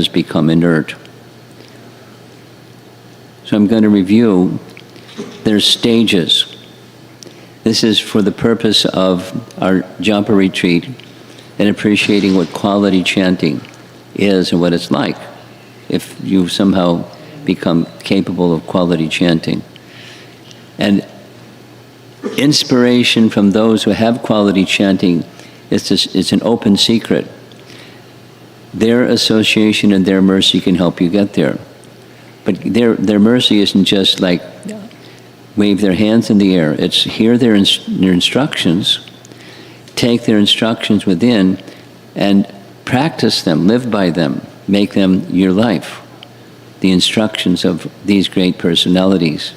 become inert. So I'm going to review. There's stages. This is for the purpose of our japa retreat and appreciating what quality chanting is and what it's like if you somehow become capable of quality chanting. And inspiration from those who have quality chanting it's an open secret. Their association and their mercy can help you get there. But their mercy isn't just like wave their hands in the air. It's hear their instructions, take their instructions within, and practice them, live by them, make them your life. The instructions of these great personalities,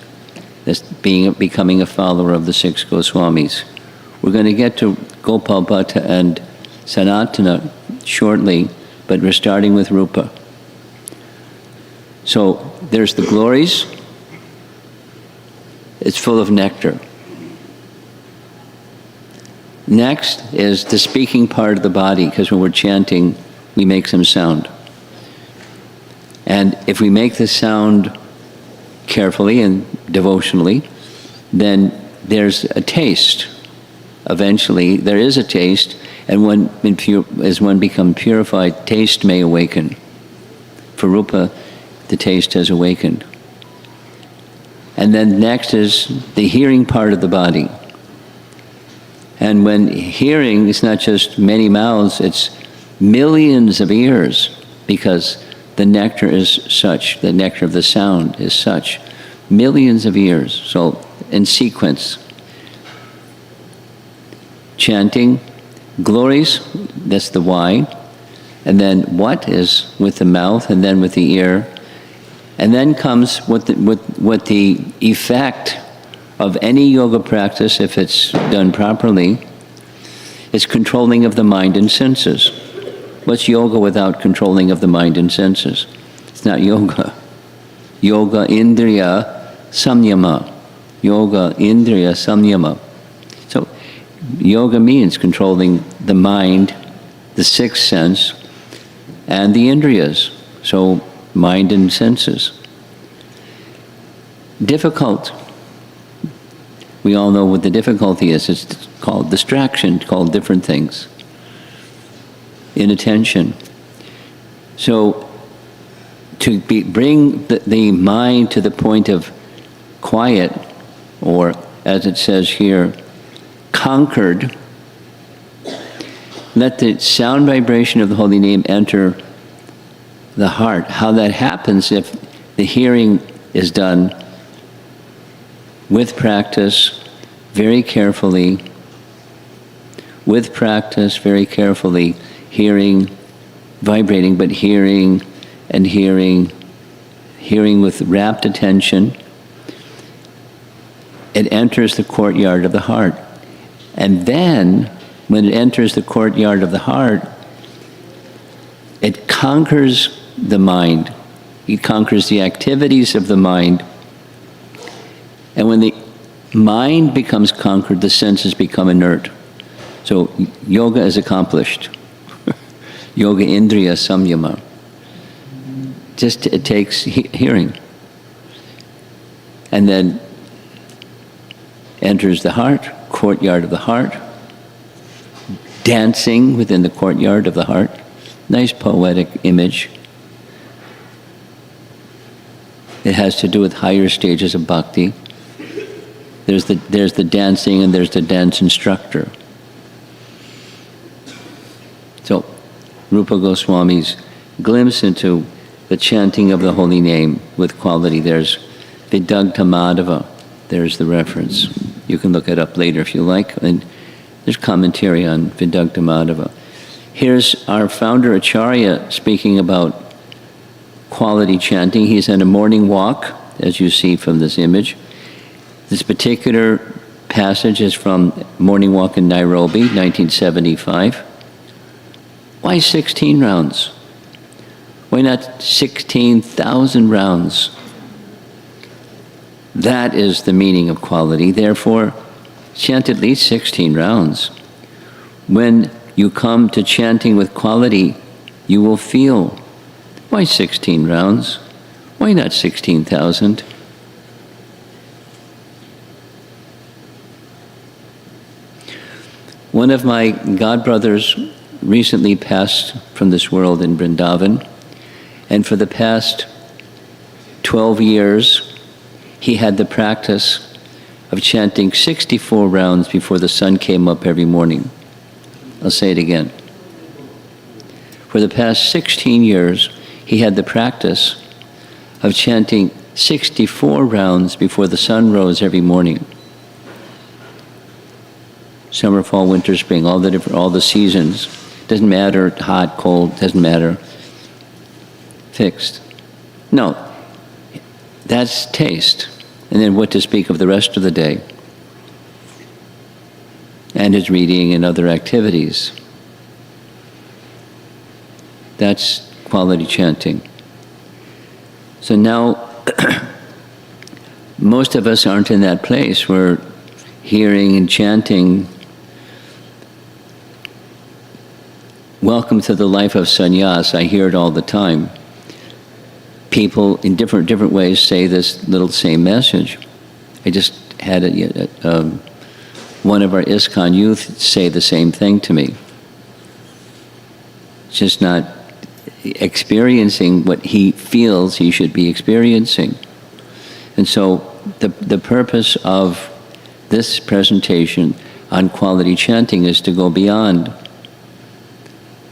that's becoming a follower of the 6 Goswamis. We're going to get to Gopal Bhatta and Sanatana shortly, but we're starting with Rupa. So there's the glories. It's full of nectar. Next is the speaking part of the body, because when we're chanting, we make some sound. And if we make the sound carefully and devotionally, then there's a taste. Eventually, there is a taste, and as one becomes purified, taste may awaken. For Rupa, the taste has awakened. And then next is the hearing part of the body. And when hearing, it's not just many mouths, it's millions of ears, because the nectar is such, the nectar of the sound is such. Millions of ears, so in sequence. Chanting, glories, that's the why. And then what is with the mouth, and then with the ear. And then comes what the effect of any yoga practice, if it's done properly, is controlling of the mind and senses. What's yoga without controlling of the mind and senses? It's not yoga. Yoga indriya samyama. Yoga indriya samyama. So yoga means controlling the mind, the sixth sense, and the indriyas. So mind and senses. Difficult. We all know what the difficulty is. It's called distraction, called different things. Inattention. So to bring the mind to the point of quiet, or as it says here, conquered, let the sound vibration of the holy name enter the heart. How that happens if the hearing is done with practice, very carefully, with practice, very carefully, hearing, vibrating, but hearing and hearing, hearing with rapt attention, it enters the courtyard of the heart. And then, when it enters the courtyard of the heart, it conquers the mind. It conquers the activities of the mind. And when the mind becomes conquered, the senses become inert. So yoga is accomplished. Yoga indriya samyama. Just it takes hearing. And then enters the heart, courtyard of the heart, dancing within the courtyard of the heart. Nice poetic image. It has to do with higher stages of bhakti. There's the dancing, and there's the dance instructor. So, Rupa Goswami's glimpse into the chanting of the holy name with quality. There's Vidagdha Madhava. There's the reference. You can look it up later if you like. And there's commentary on Vidagdha Madhava. Here's our founder Acharya speaking about quality chanting. He's on a morning walk, as you see from this image. This particular passage is from Morning Walk in Nairobi, 1975. Why 16 rounds? Why not 16,000 rounds? That is the meaning of quality. Therefore, chant at least 16 rounds. When you come to chanting with quality, you will feel Why 16 rounds? Why not 16,000? One of my godbrothers recently passed from this world in Vrindavan, and for the past 12 years, he had the practice of chanting 64 rounds before the sun came up every morning. I'll say it again. For the past 16 years, he had the practice of chanting 64 rounds before the sun rose every morning. Summer, fall, winter, spring, all the seasons. Doesn't matter, hot, cold, doesn't matter. Fixed. No, that's taste. And then what to speak of the rest of the day. And his reading and other activities. That's quality chanting. So now, most of us aren't in that place where hearing and chanting, welcome to the life of sannyas. I hear it all the time. People in different ways say this little same message. I just had one of our ISKCON youth say the same thing to me. Just not experiencing what he feels he should be experiencing. And so the purpose of this presentation on quality chanting is to go beyond,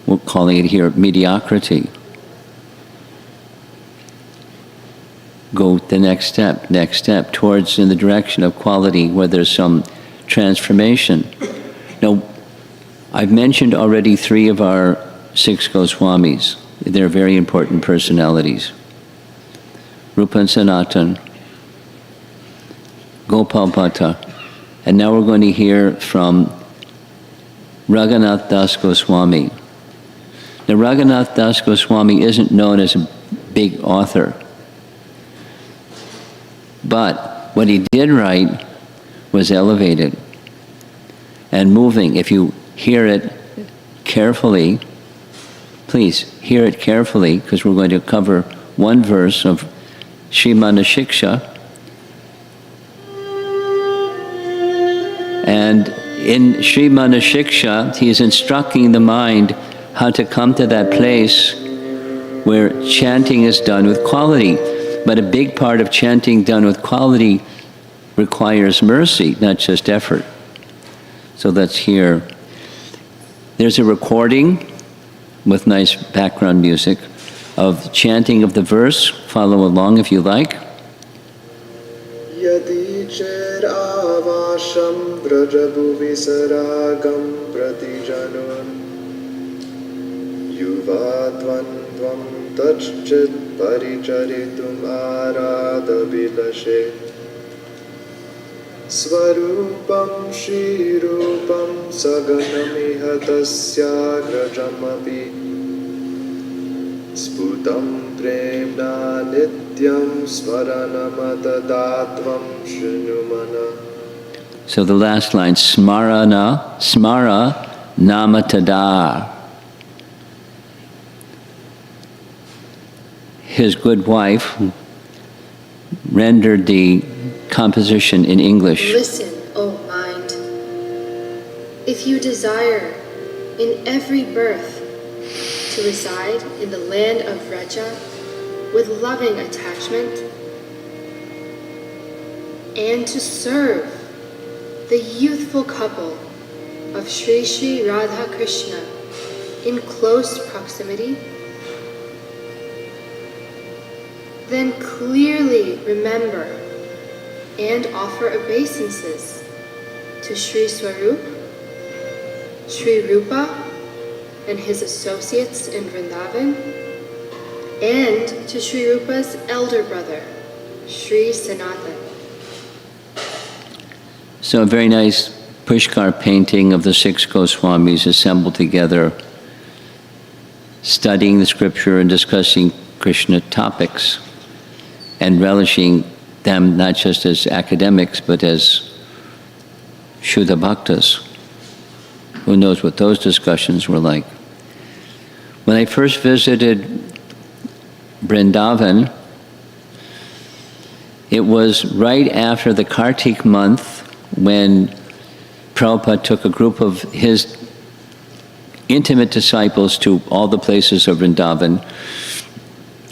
we're calling it here mediocrity. Go the next step towards in the direction of quality where there's some transformation. Now, I've mentioned already 3 of our 6 Goswamis. They're very important personalities. Rupa and Sanatan, Gopal Bhatta, and now we're going to hear from Raghunath Das Goswami. Now, Raghunath Das Goswami isn't known as a big author. But what he did write was elevated and moving. If you hear it carefully, please hear it carefully, because we're going to cover one verse of Srimana Shiksha. And in Srimana Shiksha, he is instructing the mind how to come to that place where chanting is done with quality. But a big part of chanting done with quality requires mercy, not just effort. So let's hear. There's a recording with nice background music of chanting of the verse. Follow along if you like. Yadi cheravasham brajabhuvisaragam pratijanun yuvadvandvam tachchit paricharitum aradabilashe svarupam shrirupam saganamiha tasyagrajamapi sputam premna nityam smaranamatatvam shrunumana. So the last line, smara namatada. His good wife rendered the composition in English. Listen, O mind. If you desire in every birth to reside in the land of Vraja with loving attachment and to serve the youthful couple of Sri Sri Radha Krishna in close proximity, then clearly remember and offer obeisances to Sri Swarup, Sri Rupa and his associates in Vrindavan, and to Sri Rupa's elder brother, Sri Sanatan. So a very nice Pushkar painting of the 6 Goswamis assembled together, studying the scripture and discussing Krishna topics, and relishing them not just as academics, but as Shuddha Bhaktas. Who knows what those discussions were like. When I first visited Vrindavan, it was right after the Kartik month when Prabhupada took a group of his intimate disciples to all the places of Vrindavan.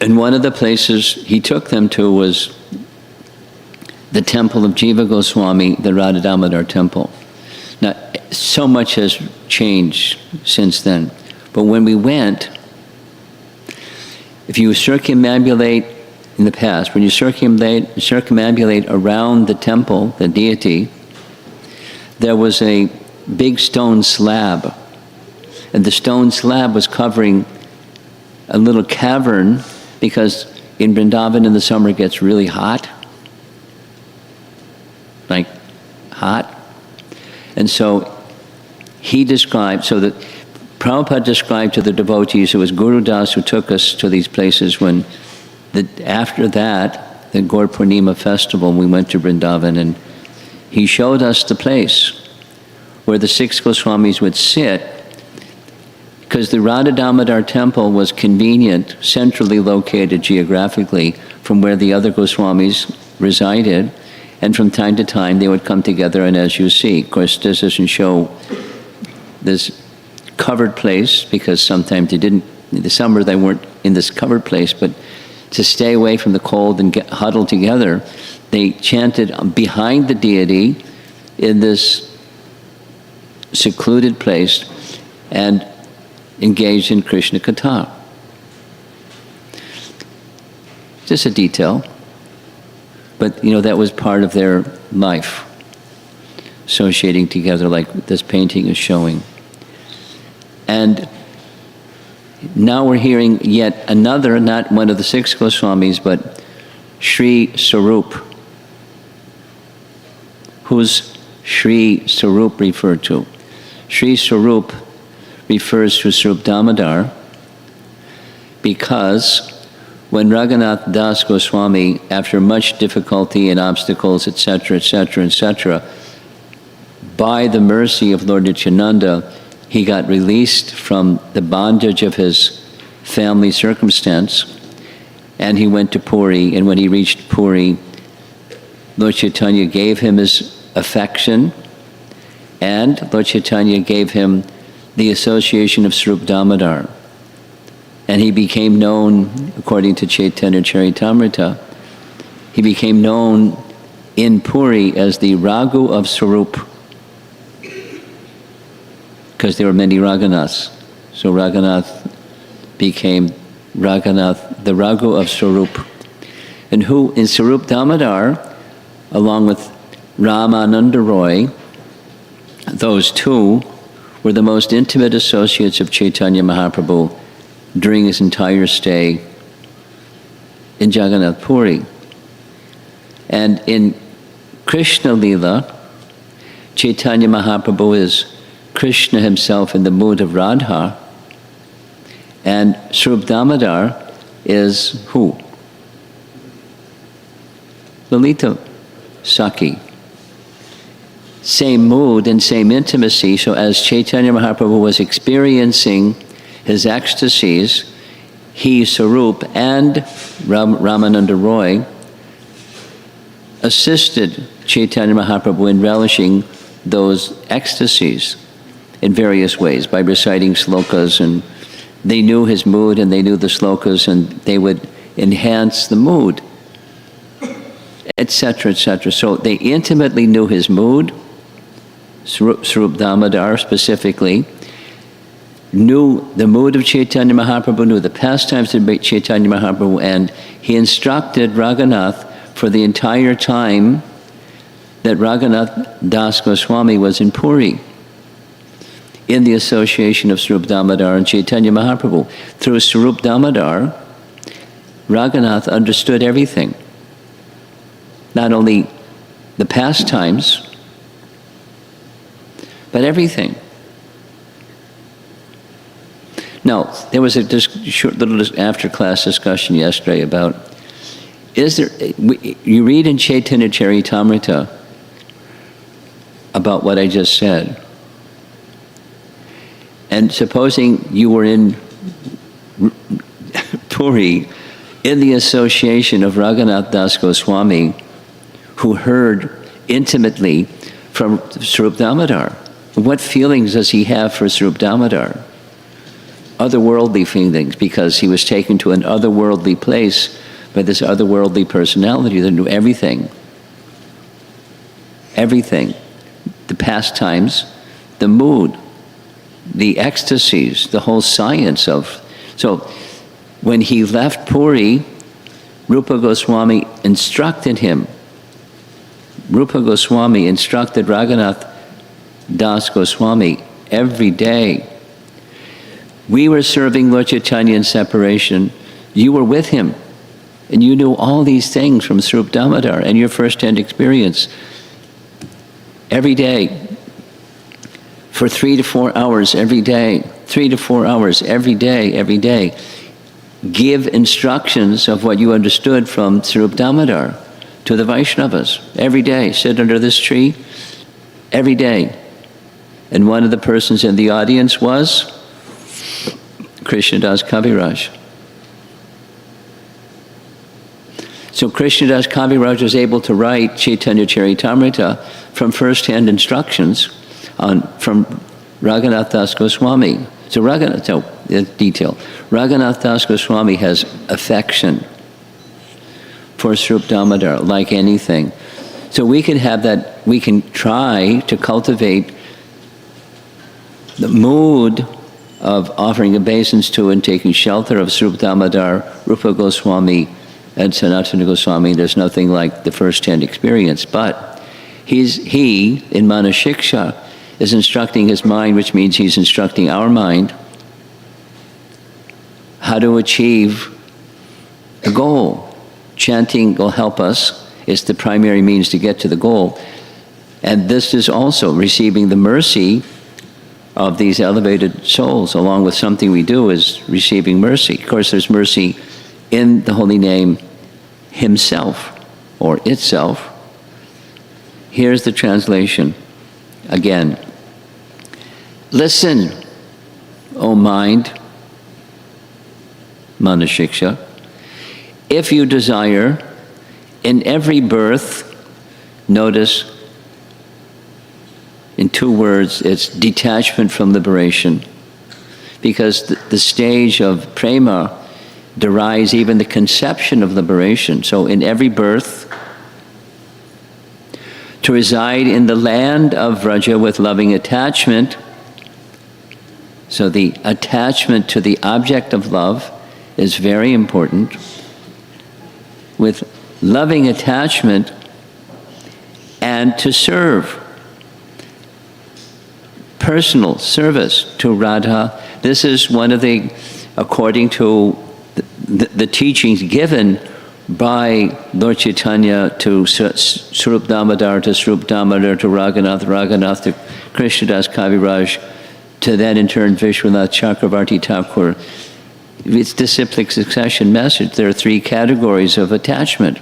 And one of the places he took them to was the temple of Jiva Goswami, the Radha Damodar temple. Now, so much has changed since then. But when we went, if you circumambulate in the past, when you circumambulate around the temple, the deity, there was a big stone slab. And the stone slab was covering a little cavern because in Vrindavan in the summer it gets really hot. Like hot. And so he described, so that Prabhupada described to the devotees, it was Guru Das who took us to these places when, after that, the Gaur Purnima festival, we went to Vrindavan and he showed us the place where the 6 Goswamis would sit, because the Radha Damodar temple was convenient, centrally located geographically from where the other Goswamis resided, and from time to time they would come together, and as you see, of course this doesn't show this covered place, because sometimes they didn't, in the summer they weren't in this covered place, but to stay away from the cold and get huddled together, they chanted behind the deity in this secluded place and engaged in Krishna Katha. Just a detail, but that was part of their life, associating together like this painting is showing. And now we're hearing yet another, not one of the 6 Goswamis, but Sri Sarup. Who's Sri Sarup referred to? Sri Sarup refers to Swarup Damodar because when Raghunath Das Goswami, after much difficulty and obstacles, etc., etc., etc., by the mercy of Lord Nityananda, he got released from the bondage of his family circumstance, and he went to Puri, and when he reached Puri, Lord Chaitanya gave him his affection, and Lord Chaitanya gave him the association of Swarup Damodar. And he became known, according to Chaitanya Charitamrita, he became known in Puri as the Raghu of Swarup, because there were many Raghunaths. So Raghunath became Raghunath, the Raghu of Swarup. And who, in Swarup Damodar, along with Ramananda Roy, those two were the most intimate associates of Chaitanya Mahaprabhu during his entire stay in Jagannath Puri. And in Krishna Lila, Chaitanya Mahaprabhu is Krishna himself in the mood of Radha, and Swarup Damodar is who? Lalita Saki. Same mood and same intimacy, so as Chaitanya Mahaprabhu was experiencing his ecstasies, he, Swarup, and Ramananda Roy assisted Chaitanya Mahaprabhu in relishing those ecstasies in various ways, by reciting slokas, and they knew his mood and they knew the slokas and they would enhance the mood, etc., etc. So they intimately knew his mood, Swarup Damodar specifically, knew the mood of Chaitanya Mahaprabhu, knew the pastimes of Chaitanya Mahaprabhu, and he instructed Raghunath for the entire time that Raghunath Das Goswami was in Puri, in the association of Swarup Damodar and Chaitanya Mahaprabhu. Through Swarup Damodar, Raghunath understood everything. Not only the pastimes, but everything. Now, there was a short little after-class discussion yesterday about, you read in Chaitanya Charitamrita about what I just said, and supposing you were in Puri in the association of Raghunath Das Goswami, who heard intimately from Swarup Damodar. What feelings does he have for Swarup Damodar? Otherworldly feelings, because he was taken to an otherworldly place by this otherworldly personality that knew everything. Everything. The pastimes, the mood, the ecstasies, the whole science of... So when he left Puri, Rupa Goswami instructed him. Rupa Goswami instructed Raghunath Das Goswami every day. We were serving Lord Chaitanya in separation. You were with him. And you knew all these things from Swarup Damodar and your first-hand experience. Every day, for 3 to 4 hours every day, 3 to 4 hours every day, give instructions of what you understood from Swarup Damodar to the Vaishnavas. Every day, sit under this tree, every day. And one of the persons in the audience was Krishnadas Kaviraj. So Krishnadas Kaviraj was able to write Chaitanya Charitamrita from first-hand instructions from Raghunath Das Goswami. So detail. Raghunath Das Goswami has affection for Swarup Damodar, like anything. So we can have that, we can try to cultivate the mood of offering obeisance to and taking shelter of Swarup Damodar, Rupa Goswami, and Sanatana Goswami. There's nothing like the first-hand experience. But he, in Manashiksha, is instructing his mind, which means he's instructing our mind how to achieve the goal. Chanting will help us. It's the primary means to get to the goal. And this is also receiving the mercy of these elevated souls, along with something we do is receiving mercy. Of course, there's mercy in the holy name himself, or itself. Here's the translation again. Listen, O mind, Manashiksha, if you desire, in every birth, notice in 2 words, it's detachment from liberation. Because the stage of prema derives even the conception of liberation. So in every birth, to reside in the land of Vraja with loving attachment. So the attachment to the object of love is very important. With loving attachment and to serve. Personal service to Radha. This is one of the, according to the teachings given by Lord Chaitanya to Swarup Damodar, to Swarup Damodar, to Raghunath, to Krishnadas Kaviraj, to then in turn Vishwanath Chakravarti Thakur. It's disciplic succession message. There are 3 categories of attachment.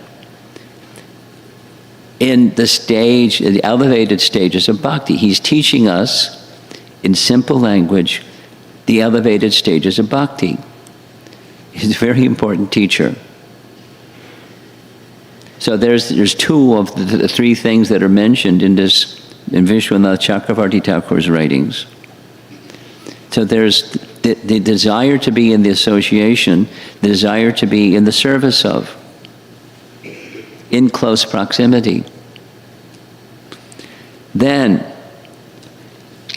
In the stage, the elevated stages of bhakti, he's teaching us in simple language the elevated stages of bhakti. He's a very important teacher. So there's 2 of the 3 things that are mentioned in Vishwanath Chakravarti Thakur's writings. So there's the desire to be in the association, the desire to be in the service of, in close proximity. Then,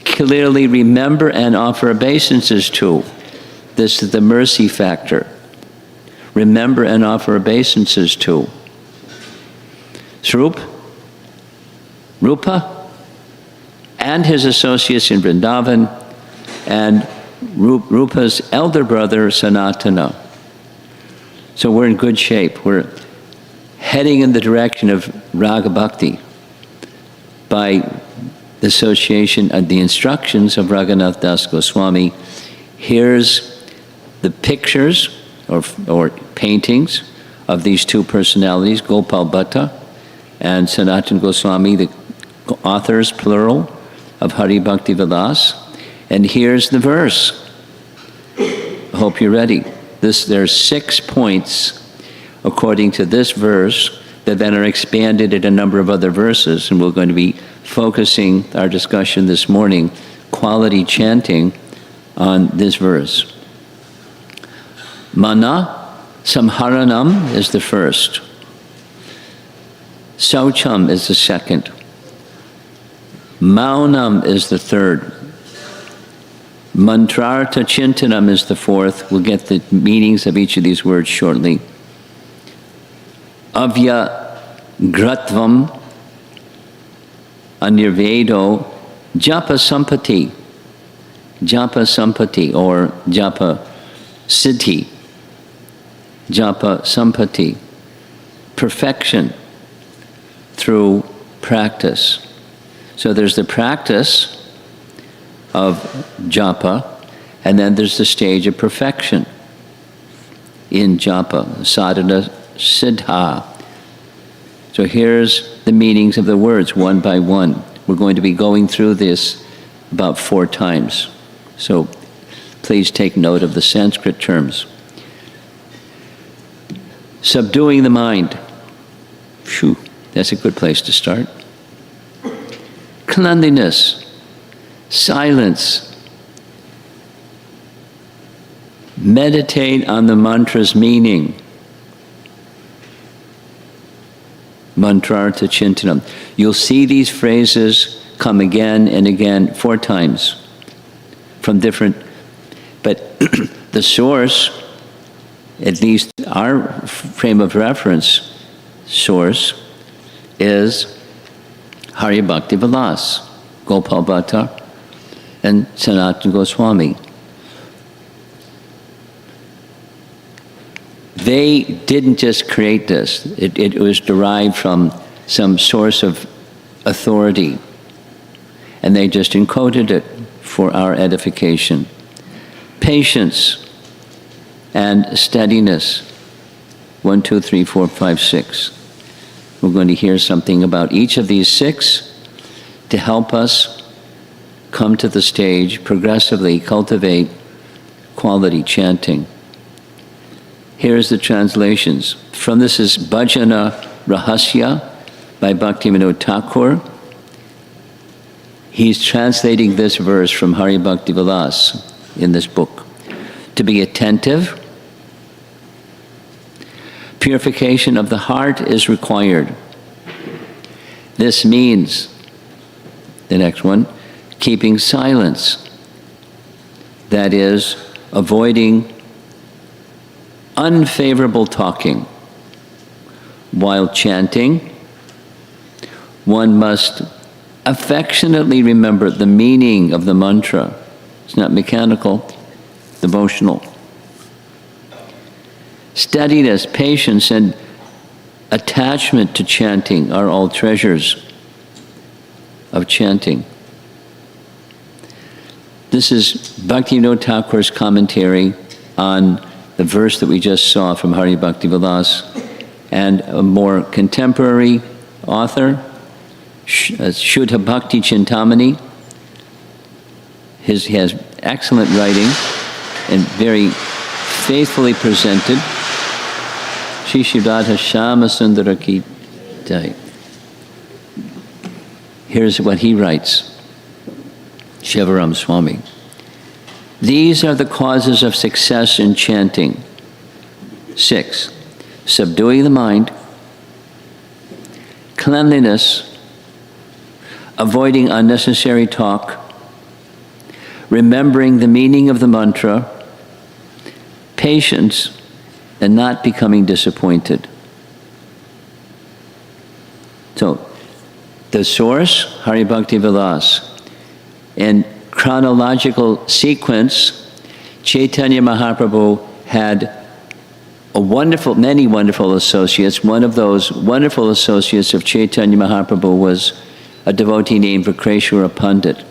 clearly remember and offer obeisances to. This is the mercy factor. Remember and offer obeisances to. Swarup, Rupa, and his associates in Vrindavan, and Rupa's elder brother, Sanatana. So we're in good shape. We're heading in the direction of Raga Bhakti by the association and the instructions of Raghunath Das Goswami. Here's the pictures or paintings of these 2 personalities, Gopal Bhatta and Sanatana Goswami, the authors, plural, of Hari Bhakti Vilas. And here's the verse. I hope you're ready. There's 6 points according to this verse that then are expanded in a number of other verses. And we're going to be focusing our discussion this morning, quality chanting, on this verse. Mana samharanam is the first. Saucham is the second. Maunam is the third. Mantrartha Chintanam is the fourth. We'll get the meanings of each of these words shortly. Avya Gratvam Anirvedo Japa Sampati. Japa Sampati or Japa Siddhi. Japa Sampati. Perfection through practice. So there's the practice of japa, and then there's the stage of perfection in japa, sadhana siddha. So here's the meanings of the words one by one. We're going to be going through this about 4 times. So please take note of the Sanskrit terms. Subduing the mind. Phew, that's a good place to start. Cleanliness, silence. Meditate on the mantra's meaning. Mantrartha Chintanam. You'll see these phrases come again and again 4 times from different, but the source, at least our frame of reference source, is Hari Bhakti Vilas, Gopal Bhatta, and Sanatana Goswami. They didn't just create this. It was derived from some source of authority, and they just encoded it for our edification. Patience and steadiness. 1, 2, 3, 4, 5, 6. We're going to hear something about each of these 6 to help us come to the stage, progressively cultivate quality chanting. Here's the translations. From this is Bhajana Rahasya by Bhaktivinoda Thakur. He's translating this verse from Hari Bhakti Vilas in this book. To be attentive, purification of the heart is required. This means, the next one, keeping silence. That is, avoiding unfavorable talking. While chanting, one must affectionately remember the meaning of the mantra. It's not mechanical, devotional. Steadiness, patience, and attachment to chanting are all treasures of chanting. This is Bhaktivinoda Thakur's commentary on the verse that we just saw from Hari Bhakti Vilas, and a more contemporary author, Shuddha Bhakti Chintamani. He has excellent writing and very faithfully presented. Shri Shivradha Shama Sundara Ki Jai. Here's what he writes, Shivaram Swami. These are the causes of success in chanting. 6, subduing the mind, cleanliness, avoiding unnecessary talk, remembering the meaning of the mantra, patience, and not becoming disappointed. So, the source, Hari Bhakti Vilas. In chronological sequence, Chaitanya Mahaprabhu had many wonderful associates. One of those wonderful associates of Chaitanya Mahaprabhu was a devotee named Vikreshwara Pandit.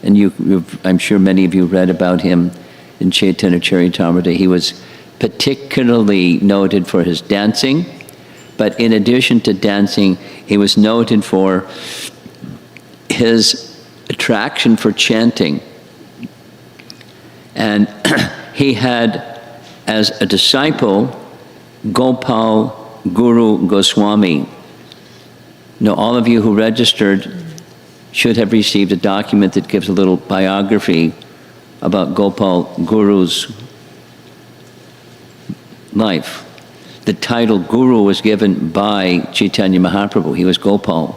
And I'm sure many of you read about him in Chaitanya Charitamrita. He was particularly noted for his dancing, but in addition to dancing, he was noted for his attraction for chanting. And he had, as a disciple, Gopal Guru Goswami. Now, all of you who registered should have received a document that gives a little biography about Gopal Guru's life. The title Guru was given by Chaitanya Mahaprabhu. He was Gopal,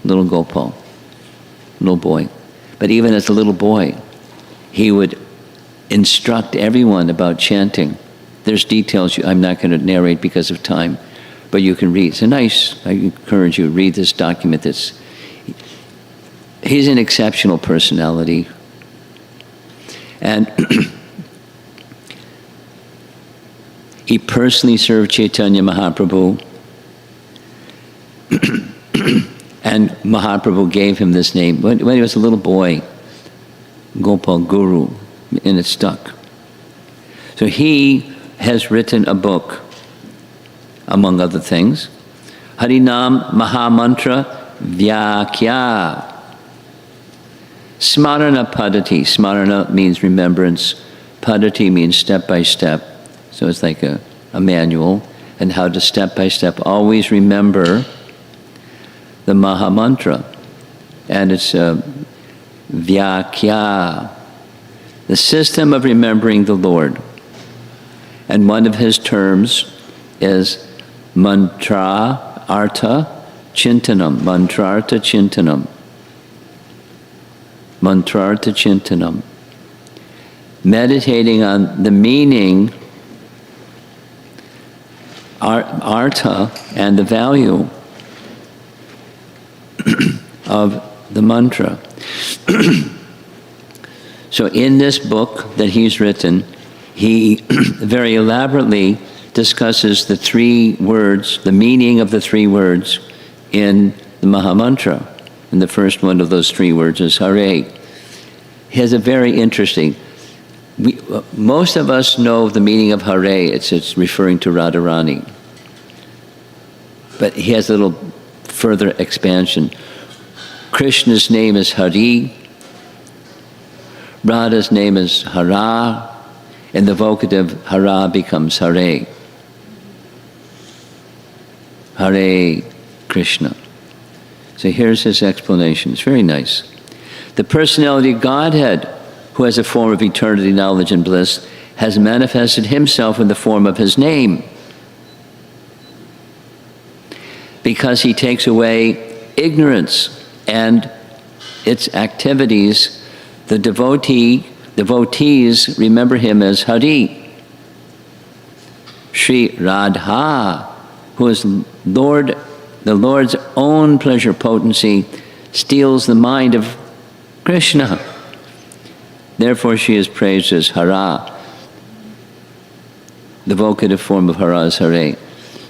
little boy. But even as a little boy, he would instruct everyone about chanting. There's details I'm not going to narrate because of time, but you can read. I encourage you to read this document. He's an exceptional personality. And he personally served Chaitanya Mahaprabhu. And Mahaprabhu gave him this name when he was a little boy, Gopal Guru, and it stuck. So he has written a book, among other things, Harinam Mahamantra Vyakya. Smarana Padati. Smarana means remembrance. Padati means step by step. So it's like a manual, and how to step by step always remember the Maha Mantra. And it's Vyakya, the system of remembering the Lord. And one of his terms is mantra artha chintanam. Mantrartha chintanam. Mantrartha chintanam. Meditating on the meaning, artha, and the value of the mantra. So in this book that he's written, he very elaborately discusses the three words, the meaning of the three words in the Maha Mantra. And the first one of those three words is Hare. He has a very interesting, most of us know the meaning of Hare, it's referring to Radharani. But he has a little further expansion. Krishna's name is Hari, Radha's name is Hara, and the vocative Hara becomes Hare. Hare Krishna. So here's his explanation. It's very nice. The personality of Godhead, who has a form of eternity, knowledge, and bliss, has manifested himself in the form of his name. Because he takes away ignorance and its activities, the devotees remember him as Hari. Sri Radha, who is the Lord's own pleasure potency, steals the mind of Krishna. Therefore she is praised as Hara. The vocative form of Hara is Hare.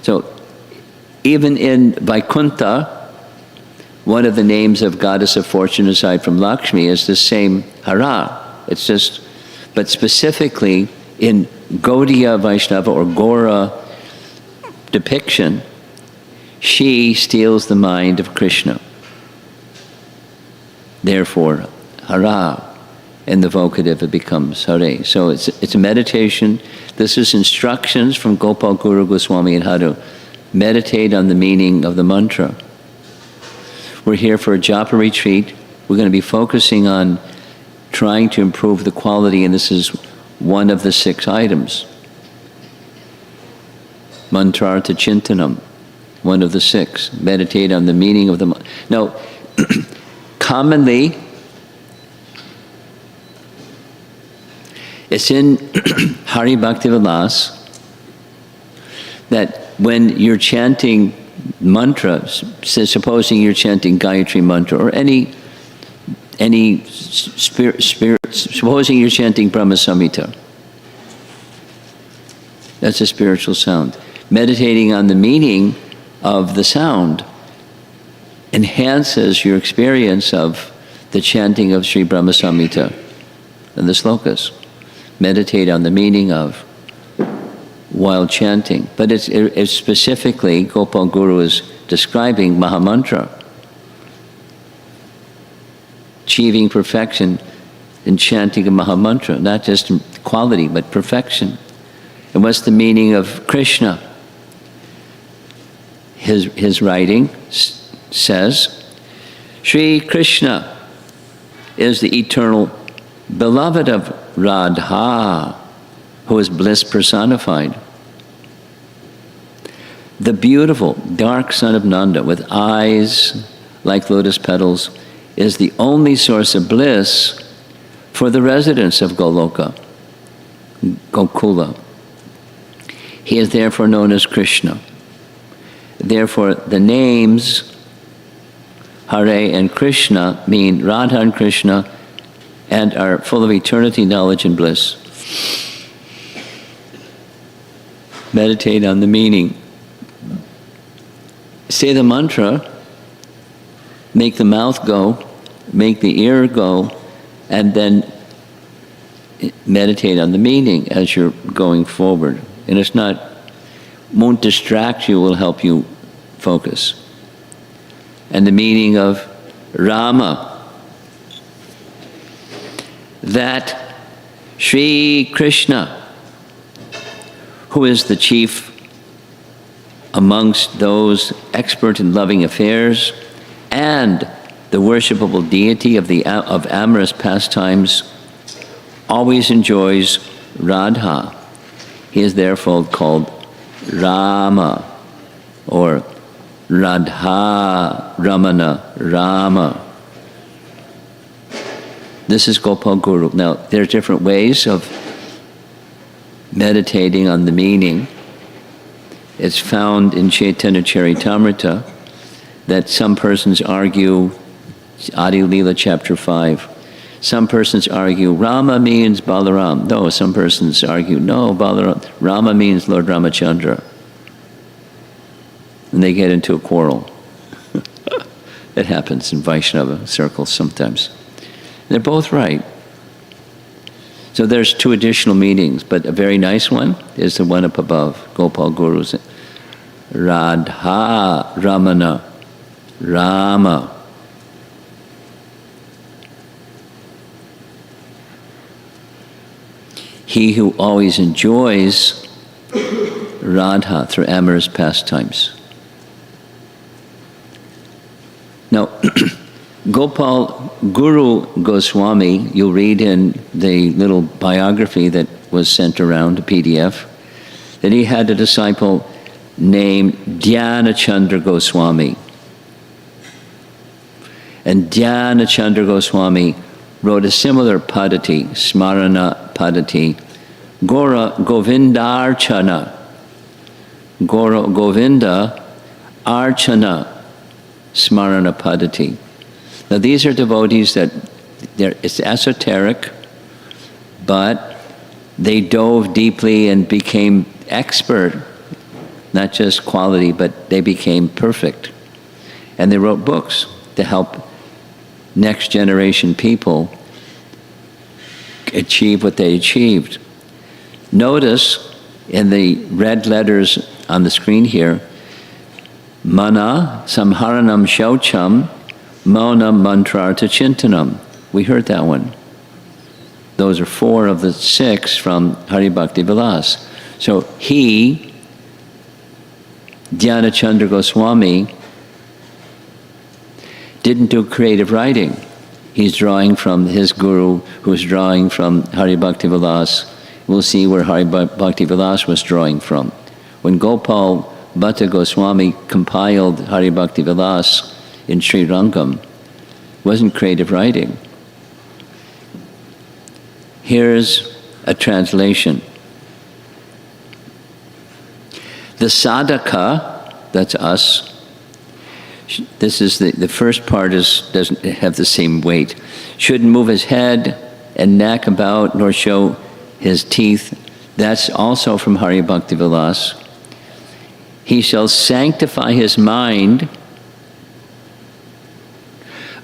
So even in Vaikuntha, one of the names of goddess of fortune aside from Lakshmi is the same Hara. It's just, but specifically in Gaudiya Vaishnava or Gora depiction, she steals the mind of Krishna. Therefore, Hara, and the vocative it becomes Hare. So it's a meditation. This is instructions from Gopal Guru Goswami on how to meditate on the meaning of the mantra. We're here for a japa retreat. We're going to be focusing on trying to improve the quality, and this is one of the 6 items. Mantrartha Chintanam, one of the 6. Meditate on the meaning of the mantra. Now, commonly, it's in Hari Bhakti Vilas that when you're chanting mantra, supposing you're chanting Gayatri mantra or any spirit, supposing you're chanting Brahma Samhita, that's a spiritual sound. Meditating on the meaning of the sound enhances your experience of the chanting of Sri Brahma Samhita and the slokas. Meditate on the meaning of while chanting. But it's specifically, Gopal Guru is describing Mahamantra. Achieving perfection in chanting a Mahamantra, not just quality, but perfection. And what's the meaning of Krishna? his writing says, Sri Krishna is the eternal beloved of Radha, who is bliss personified. The beautiful, dark son of Nanda with eyes like lotus petals is the only source of bliss for the residents of Goloka, Gokula. He is therefore known as Krishna. Therefore, the names Hare and Krishna mean Radha and Krishna and are full of eternity, knowledge, and bliss. Meditate on the meaning. Say the mantra, make the mouth go, make the ear go, and then meditate on the meaning as you're going forward. And it's not, won't distract you, will help you focus. And the meaning of Rama, that Sri Krishna, who is the chief amongst those expert in loving affairs and the worshipable deity of amorous pastimes, always enjoys Radha. He is therefore called Rama, or Radha Ramana Rama. This is Gopal Guru. Now, there are different ways of meditating on the meaning. It's found in Chaitanya Charitamrita that some persons argue, Adi Lila chapter 5, some persons argue Rama means Balaram. No, some persons argue, no, Rama means Lord Ramachandra. And they get into a quarrel. It happens in Vaishnava circles sometimes. They're both right. So there's two additional meanings, but a very nice one is the one up above, Gopal Guru's Radha Ramana Rama. He who always enjoys Radha through amorous pastimes. Now, Gopal Guru Goswami, you'll read in the little biography that was sent around, a PDF, that he had a disciple named Dhyanachandra Goswami. And Dhyanachandra Goswami wrote a similar padati, Smarana padati, Gora Govindarchana, Gora Govinda Archana, Smarana padati. Now these are devotees that it's esoteric, but they dove deeply and became expert, not just quality, but they became perfect. And they wrote books to help next generation people achieve what they achieved. Notice in the red letters on the screen here, Mana Samharanam Shaucham Mauna Mantrartha Chintanam. We heard that one. Those are 4 of the 6 from Hari Bhakti Vilas. So he, Dhyanachandra Goswami, didn't do creative writing. He's drawing from his guru, who's drawing from Hari Bhakti Vilas. We'll see where Hari Bhakti Vilas was drawing from. When Gopal Bhatta Goswami compiled Hari Bhakti Vilas in Sri Rangam, wasn't creative writing. Here's a translation. The sadhaka, that's us, this is the first part doesn't have the same weight. Shouldn't move his head and neck about, nor show his teeth. That's also from Hari Bhakti Vilas. He shall sanctify his mind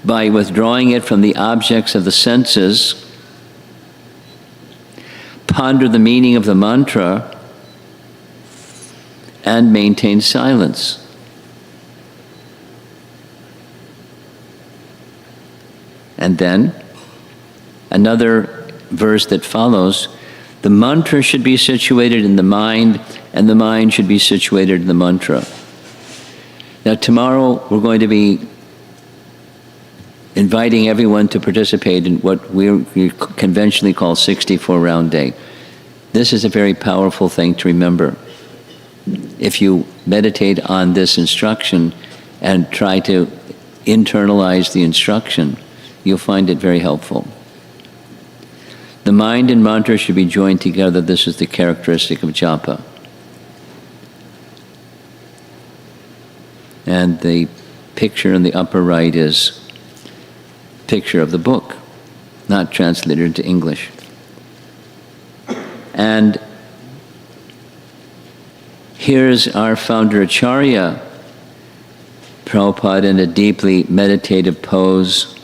by withdrawing it from the objects of the senses, ponder the meaning of the mantra, and maintain silence. And then, another verse that follows, the mantra should be situated in the mind, and the mind should be situated in the mantra. Now tomorrow we're going to be inviting everyone to participate in what we conventionally call 64-round day. This is a very powerful thing to remember. If you meditate on this instruction and try to internalize the instruction, you'll find it very helpful. The mind and mantra should be joined together. This is the characteristic of japa. And the picture in the upper right is a picture of the book, not translated into English. And here's our founder Acharya Prabhupada in a deeply meditative pose.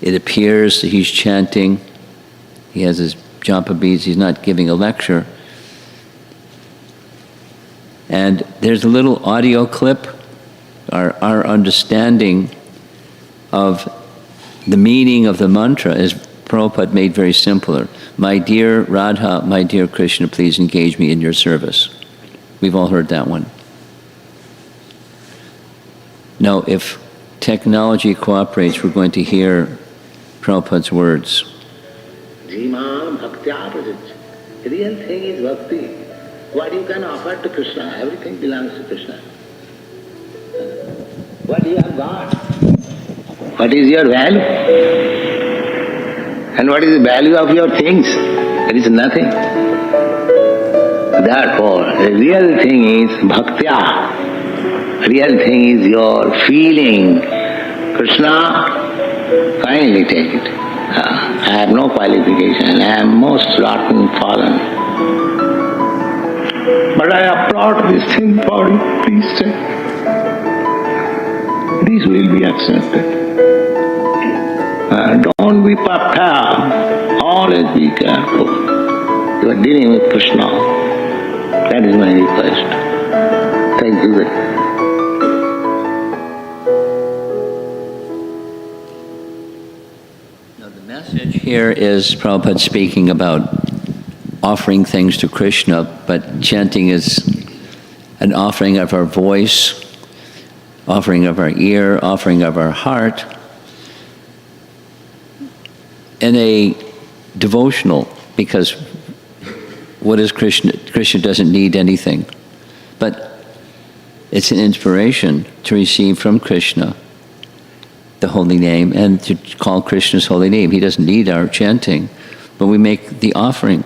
It appears that he's chanting. He has his japa beads. He's not giving a lecture. And there's a little audio clip, our understanding of the meaning of the mantra is Prabhupada made very simpler. My dear Radha, my dear Krishna, please engage me in your service. We've all heard that one. Now, if technology cooperates, we're going to hear Prabhupada's words. Jimam bhaktya prajit. The real thing is bhakti. What you can offer to Krishna, everything belongs to Krishna. What you have got? What is your value? And what is the value of your things? There is nothing. Therefore, the real thing is bhaktya. Real thing is your feeling. Krishna, kindly take it. I have no qualification. I am most rotten fallen. But I have brought this thing for you. Please take. This will be accepted. Don't be puffed. Always be careful. You are dealing with Krishna. That is my request. Thank you. Now the message here is Prabhupada speaking about offering things to Krishna, but chanting is an offering of our voice, offering of our ear, offering of our heart, in a devotional, because what is Krishna? Krishna doesn't need anything, but it's an inspiration to receive from Krishna the holy name and to call Krishna's holy name. He doesn't need our chanting, but we make the offering.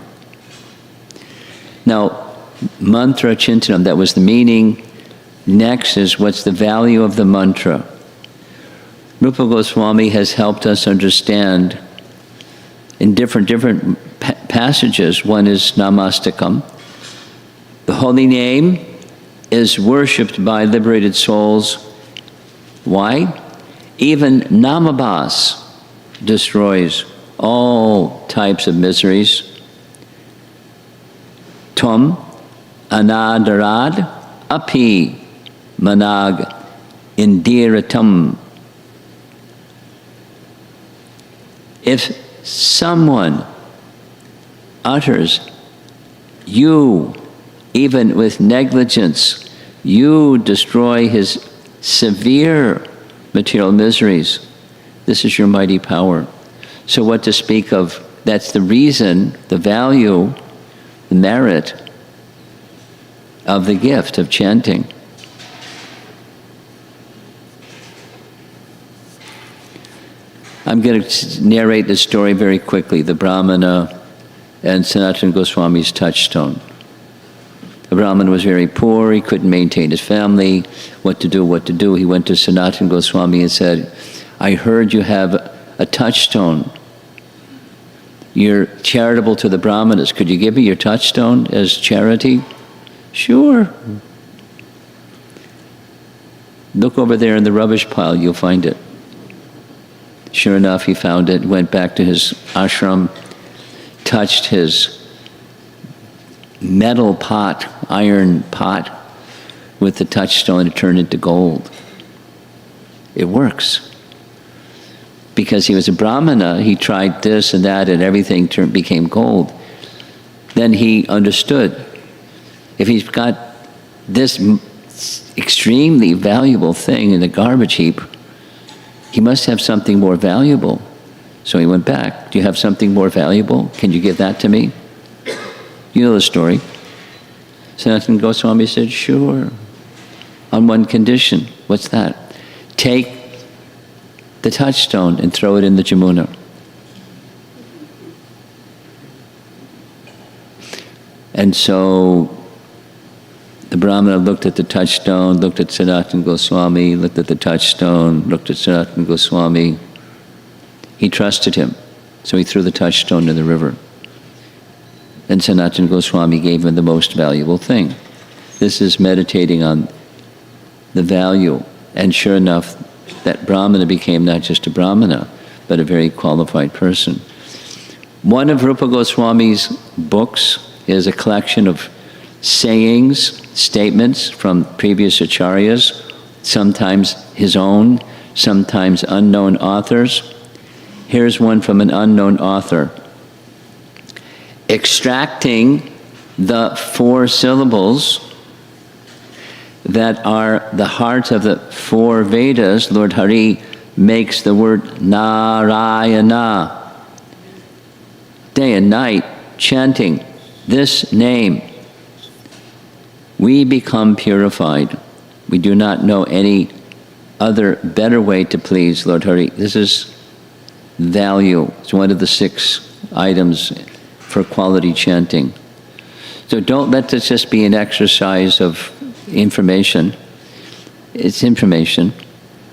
Now, mantra chintanam, that was the meaning. Next is what's the value of the mantra. Rupa Goswami has helped us understand in different passages. One is namastakam. The holy name is worshipped by liberated souls. Why? Even namabhas destroys all types of miseries. Tvam anadarad api manag indiratam. If someone utters you, even with negligence, you destroy his severe material miseries. This is your mighty power. So what to speak of? That's the reason, the value, the merit of the gift of chanting. I'm going to narrate the story very quickly, the Brahmana and Sanatana Goswami's touchstone. The Brahmana was very poor, he couldn't maintain his family, what to do. He went to Sanatana Goswami and said, I heard you have a touchstone. You're charitable to the Brahmanas. Could you give me your touchstone as charity? Sure. Look over there in the rubbish pile, you'll find it. Sure enough, he found it, went back to his ashram, touched his metal pot, iron pot, with the touchstone, it turned into gold. It works. Because he was a Brahmana, he tried this and that, and everything became gold. Then he understood, if he's got this extremely valuable thing in the garbage heap. He must have something more valuable. So he went back. Do you have something more valuable? Can you give that to me? You know the story. Sanatana Goswami said, sure. On one condition. What's that? Take the touchstone and throw it in the Jamuna. And so the Brahmana looked at the touchstone, looked at Sanatana Goswami, looked at the touchstone, looked at Sanatana Goswami. He trusted him, so he threw the touchstone in the river. And Sanatana Goswami gave him the most valuable thing. This is meditating on the value. And sure enough, that Brahmana became not just a Brahmana, but a very qualified person. One of Rupa Goswami's books is a collection of sayings, statements from previous acharyas, sometimes his own, sometimes unknown authors. Here's one from an unknown author. Extracting the 4 syllables that are the heart of the 4 Vedas, Lord Hari makes the word Narayana. Day and night, chanting this name, we become purified. We do not know any other better way to please Lord Hari. This is value. It's one of the 6 items for quality chanting. So don't let this just be an exercise of information. It's information,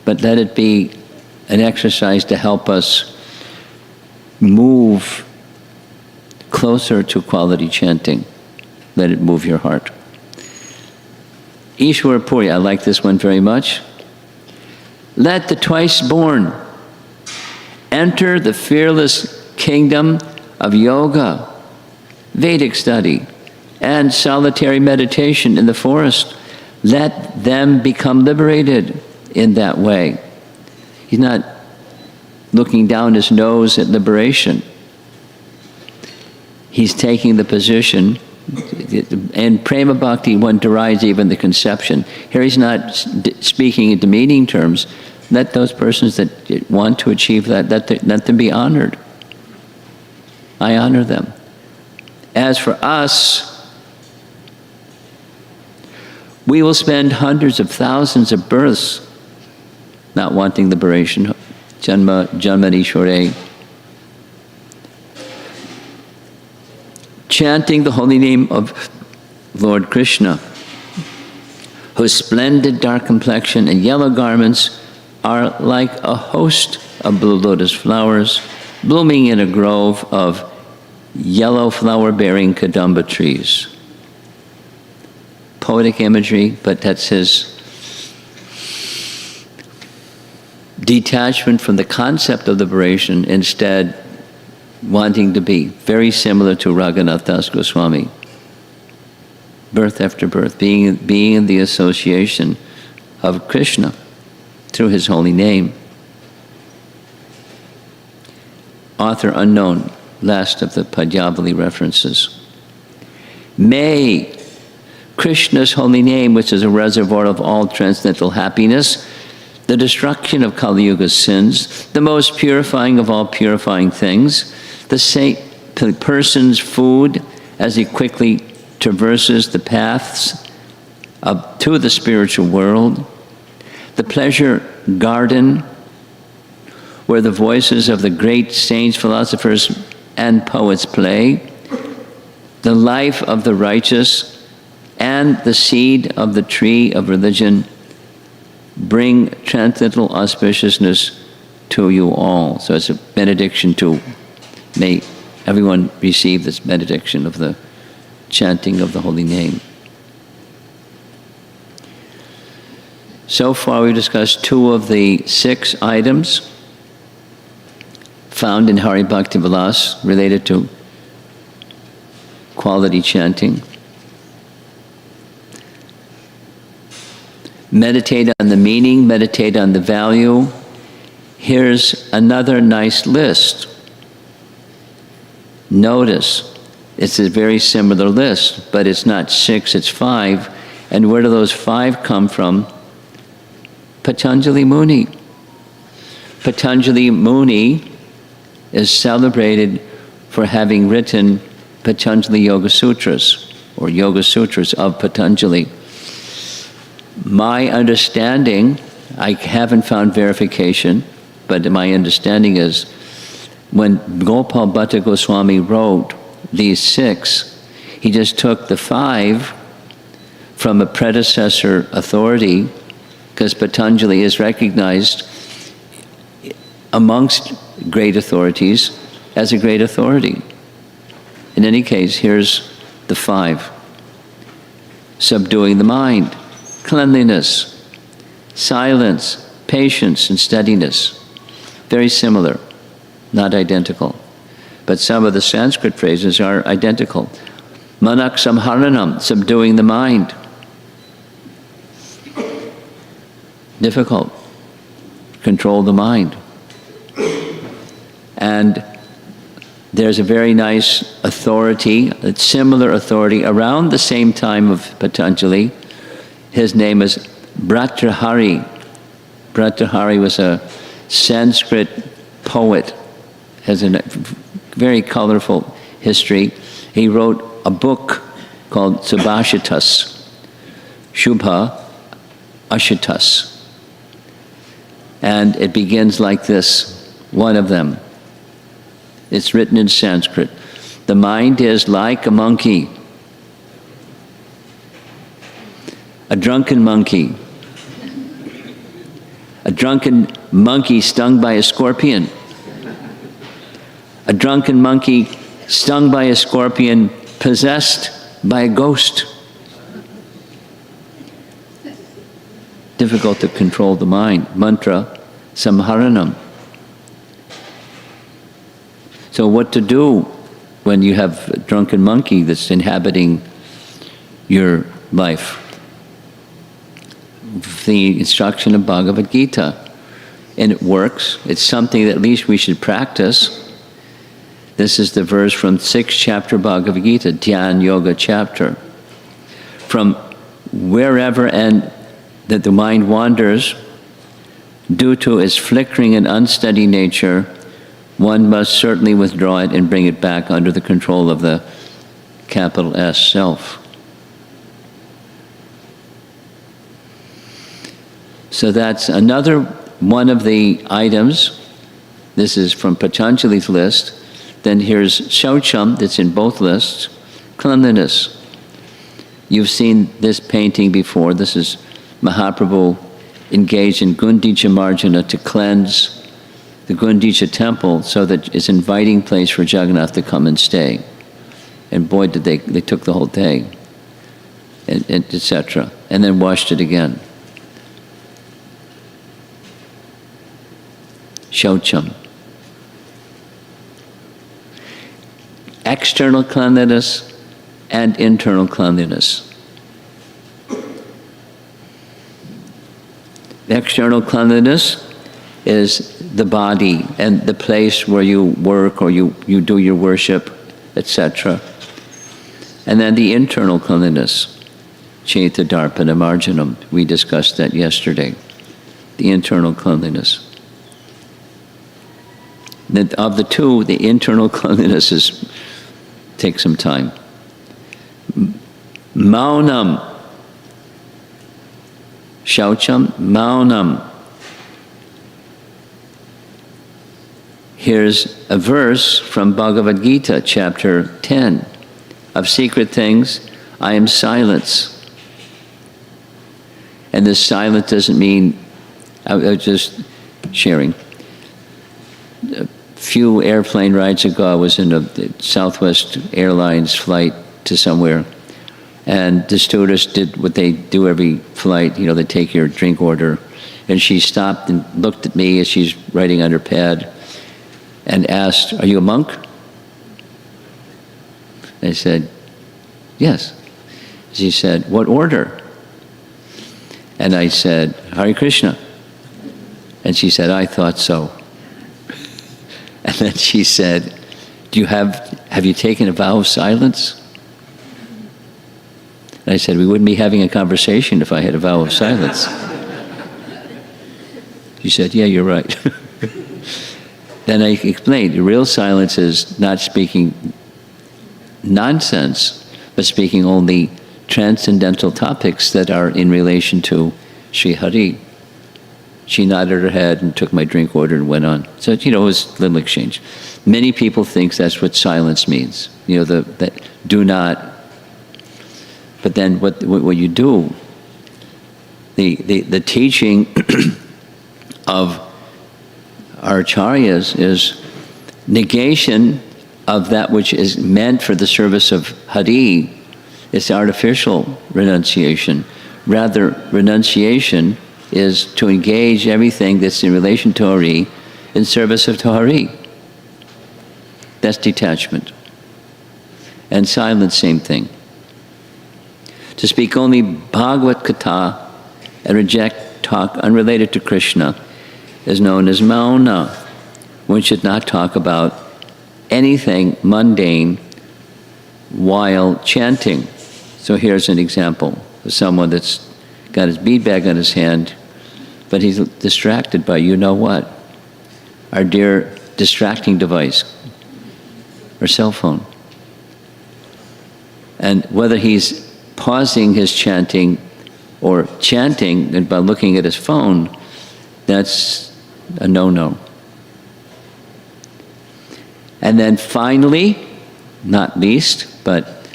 but let it be an exercise to help us move closer to quality chanting. Let it move your heart. Ishwara Puri, I like this one very much. Let the twice born enter the fearless kingdom of yoga, Vedic study, and solitary meditation in the forest. Let them become liberated in that way. He's not looking down his nose at liberation. He's taking the position, and Prema Bhakti, one derives even the conception. Here he's not speaking in demeaning terms. Let those persons that want to achieve that, let them be honored. I honor them. As for us, we will spend hundreds of thousands of births not wanting liberation. Janma Ishware. Chanting the holy name of Lord Krishna, whose splendid dark complexion and yellow garments are like a host of blue lotus flowers blooming in a grove of yellow flower-bearing kadamba trees. Poetic imagery, but that's his detachment from the concept of liberation, instead wanting to be very similar to Raghunath Das Goswami. Birth after birth, being in the association of Krishna through his holy name. Author unknown, last of the Padyavali references. May Krishna's holy name, which is a reservoir of all transcendental happiness, the destruction of Kali Yuga's sins, the most purifying of all purifying things, the person's food as he quickly traverses the paths to the spiritual world, the pleasure garden where the voices of the great saints, philosophers, and poets play, the life of the righteous, and the seed of the tree of religion bring transcendental auspiciousness to you all. So it's a benediction to, may everyone receive this benediction of the chanting of the holy name. So far we've discussed 2 of the 6 items found in Hari Bhakti Vilas related to quality chanting. Meditate on the meaning, meditate on the value. Here's another nice list. Notice, it's a very similar list, but it's not 6, it's 5. And where do those 5 come from? Patanjali Muni. Patanjali Muni is celebrated for having written Patanjali Yoga Sutras, or Yoga Sutras of Patanjali. My understanding, I haven't found verification, but my understanding is when Gopal Bhatta Goswami wrote these 6, he just took the 5 from a predecessor authority, because Patanjali is recognized amongst great authorities as a great authority. In any case, here's the 5. Subduing the mind, cleanliness, silence, patience, and steadiness. Very similar, not identical. But some of the Sanskrit phrases are identical. Manak samharanam, subduing the mind. Difficult. Control the mind. And there's a very nice authority, a similar authority, around the same time of Patanjali. His name is Bhartrhari. Bhartrhari was a Sanskrit poet, has a very colorful history. He wrote a book called Subhashitas, Shubha Ashitas. And it begins like this, one of them. It's written in Sanskrit. The mind is like a monkey, a drunken monkey. A drunken monkey stung by a scorpion. A drunken monkey stung by a scorpion, possessed by a ghost. Difficult to control the mind. Mantra samharanam. So what to do when you have a drunken monkey that's inhabiting your life? The instruction of Bhagavad Gita. And it works. It's something that at least we should practice. This is the verse from 6th chapter Bhagavad Gita, Dhyan Yoga chapter. From wherever and that the mind wanders, due to its flickering and unsteady nature, one must certainly withdraw it and bring it back under the control of the capital S self. So that's another one of the items. This is from Patanjali's list. Then here's Shaucham, that's in both lists. Cleanliness. You've seen this painting before. This is Mahaprabhu engaged in Gundicha Marjana to cleanse the Gundicha temple so that it's an inviting place for Jagannath to come and stay. And boy, did they took the whole day, and etc. And then washed it again. Shaucham. External cleanliness and internal cleanliness. External cleanliness is the body and the place where you work or you do your worship, etc. And then the internal cleanliness, Chaita Darpana Marjanam. We discussed that yesterday. The internal cleanliness. Of the two, the internal cleanliness takes some time. Maunam. Shaucham, Maunam. Here's a verse from Bhagavad Gita, chapter 10. Of secret things, I am silence. And this silence doesn't mean, I was just sharing. A few airplane rides ago, I was in a Southwest Airlines flight to somewhere. And the stewardess did what they do every flight, they take your drink order. And she stopped and looked at me as she's writing on her pad and asked, "Are you a monk?" I said, "Yes." She said, "What order?" And I said, "Hare Krishna." And she said, "I thought so." And then she said, have you taken a vow of silence? And I said, we wouldn't be having a conversation if I had a vow of silence. She said, yeah, you're right. Then I explained, real silence is not speaking nonsense, but speaking only transcendental topics that are in relation to Sri Hari. She nodded her head and took my drink order and went on. So, it was a little exchange. Many people think that's what silence means. That do not. But then what you do, the teaching of our acharyas is negation of that which is meant for the service of Hari. It's artificial renunciation. Rather, renunciation is to engage everything that's in relation to Hari in service of Hari. That's detachment. And silence, same thing. To speak only Bhagavad Gita and reject talk unrelated to Krishna is known as mauna. One should not talk about anything mundane while chanting. So here's an example of someone that's got his bead bag on his hand, but he's distracted by you-know-what, our dear distracting device, our cell phone. And whether he's pausing his chanting or chanting and by looking at his phone, that's a no-no. And then finally, not least, but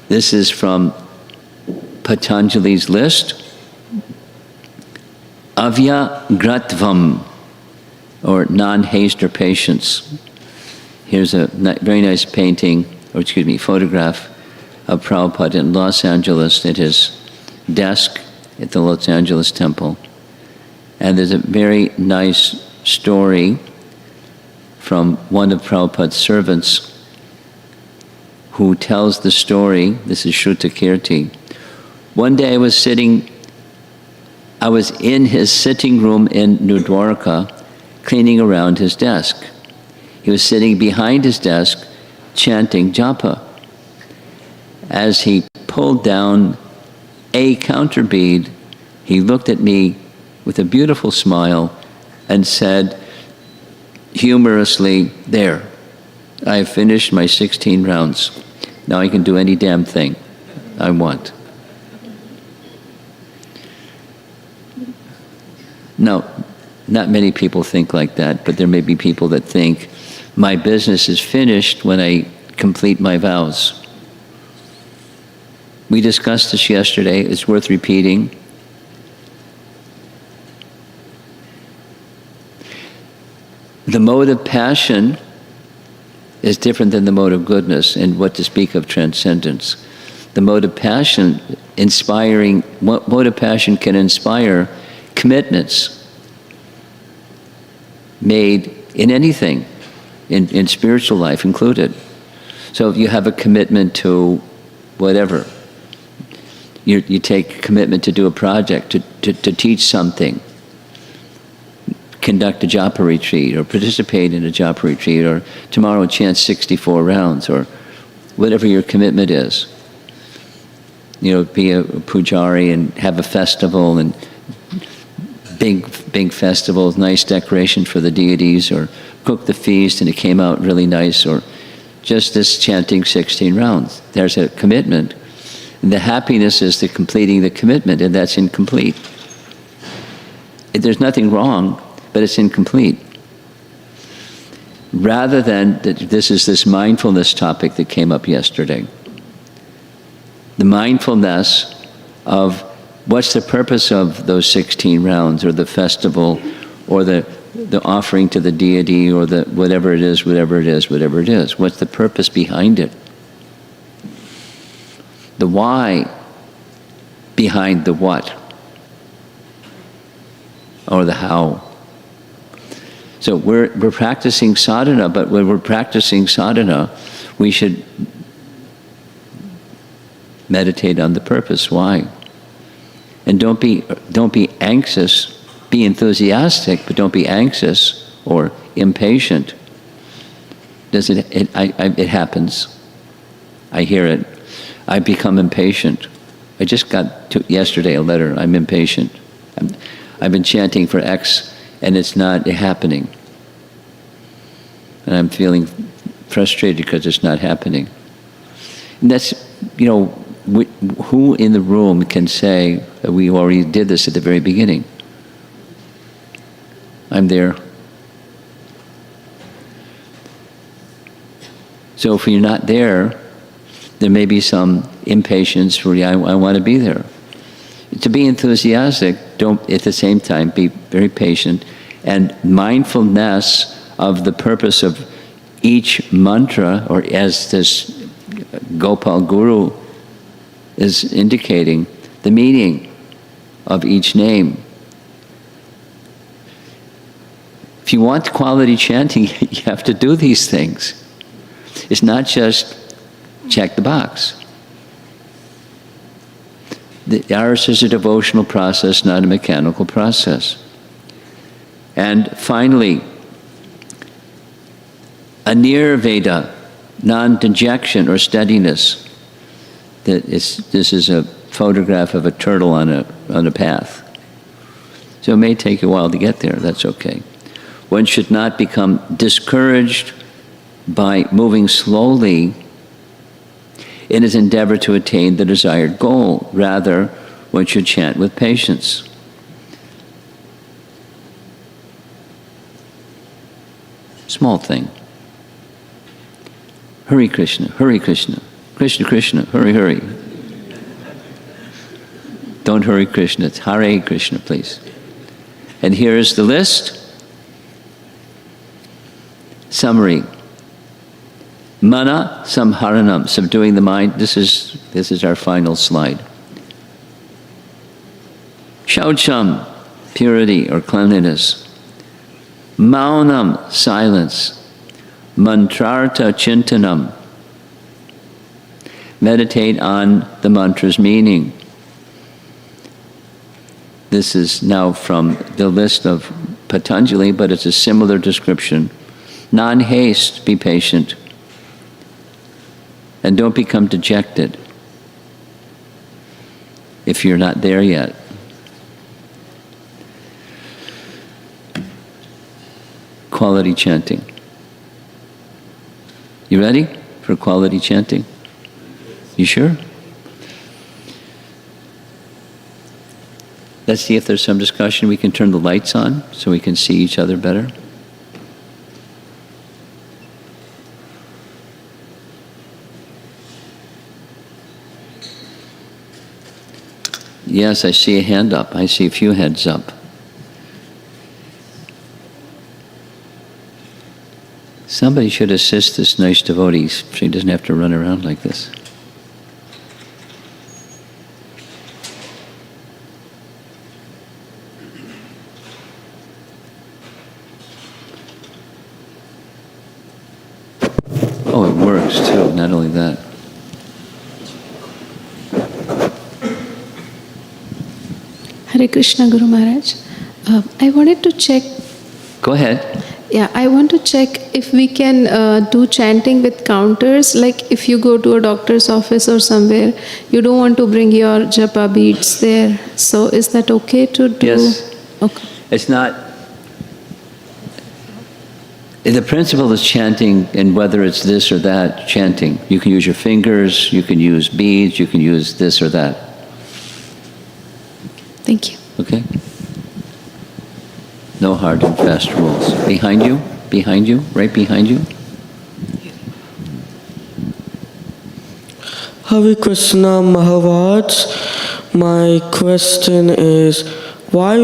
this is from Patanjali's list, Avyagratvam, or non-haste or patience. Here's a very nice photograph of Prabhupada in Los Angeles at his desk at the Los Angeles Temple. And there's a very nice story from one of Prabhupada's servants who tells the story. This is Shruta Kirti. One day I was in his sitting room in New Dwarka, cleaning around his desk. He was sitting behind his desk, chanting japa. As he pulled down a counter bead, he looked at me with a beautiful smile and said humorously, "There, I've finished my 16 rounds. Now I can do any damn thing I want." Now, not many people think like that, but there may be people that think, my business is finished when I complete my vows. We discussed this yesterday. It's worth repeating. The mode of passion is different than the mode of goodness, and what to speak of transcendence. The mode of passion, mode of passion can inspire commitments made in anything, in spiritual life included. So if you have a commitment to whatever, you take a commitment to do a project, to teach something, conduct a japa retreat, or participate in a japa retreat, or tomorrow chant 64 rounds, or whatever your commitment is. Be a pujari and have a festival, and big festivals, nice decoration for the deities, or cook the feast and it came out really nice, or just this chanting 16 rounds. There's a commitment. And the happiness is the completing the commitment, and that's incomplete. There's nothing wrong, but it's incomplete. Rather than, this is this mindfulness topic that came up yesterday. The mindfulness of what's the purpose of those 16 rounds, or the festival, or the offering to the deity, or the whatever it is. What's the purpose behind it? The why behind the what, or the how. So we're practicing sadhana, but when we're practicing sadhana, we should meditate on the purpose. Why? And don't be anxious. Be enthusiastic, but don't be anxious or impatient. It happens. I hear it. I become impatient. I just got yesterday a letter, I'm impatient. I've been chanting for X and it's not happening. And I'm feeling frustrated because it's not happening. And that's, who in the room can say that we already did this at the very beginning? I'm there. So if you're not there, there may be some impatience where I want to be there. To be enthusiastic, don't at the same time be very patient, and mindfulness of the purpose of each mantra, or as this Gopal Guru is indicating, the meaning of each name. If you want quality chanting, you have to do these things. It's not just check the box. Ours is a devotional process, not a mechanical process. And finally, a nirveda, non-dejection or steadiness. This is a photograph of a turtle on a path. So it may take a while to get there, that's okay. One should not become discouraged by moving slowly in his endeavor to attain the desired goal. Rather, one should chant with patience. Small thing. Hare Krishna, Krishna Krishna, Hare Hare. Don't Hare Krishna, it's Hare Krishna, please. And here is the list. Summary. Mana samharanam, subduing the mind. This is our final slide. Shaucham, purity or cleanliness. Maunam, silence. Mantrartha chintanam, meditate on the mantra's meaning. This is now from the list of Patanjali, but it's a similar description. Non-haste, be patient. And don't become dejected if you're not there yet. Quality chanting. You ready for quality chanting? You sure? Let's see if there's some discussion. We can turn the lights on so we can see each other better. Yes, I see a hand up. I see a few heads up. Somebody should assist this nice devotee so he doesn't have to run around like this. Oh, it works too, not only that. Hare Krishna, Guru Maharaj. I wanted to check. Go ahead. Yeah, I want to check if we can do chanting with counters. Like if you go to a doctor's office or somewhere, you don't want to bring your japa beads there. So is that okay to do? Yes. Okay. It's not. The principle is chanting, and whether it's this or that, chanting. You can use your fingers, you can use beads, you can use this or that. Thank you. Okay? No hard and fast rules. Behind you, right behind you. Hare Krishna Maharaj, my question is, why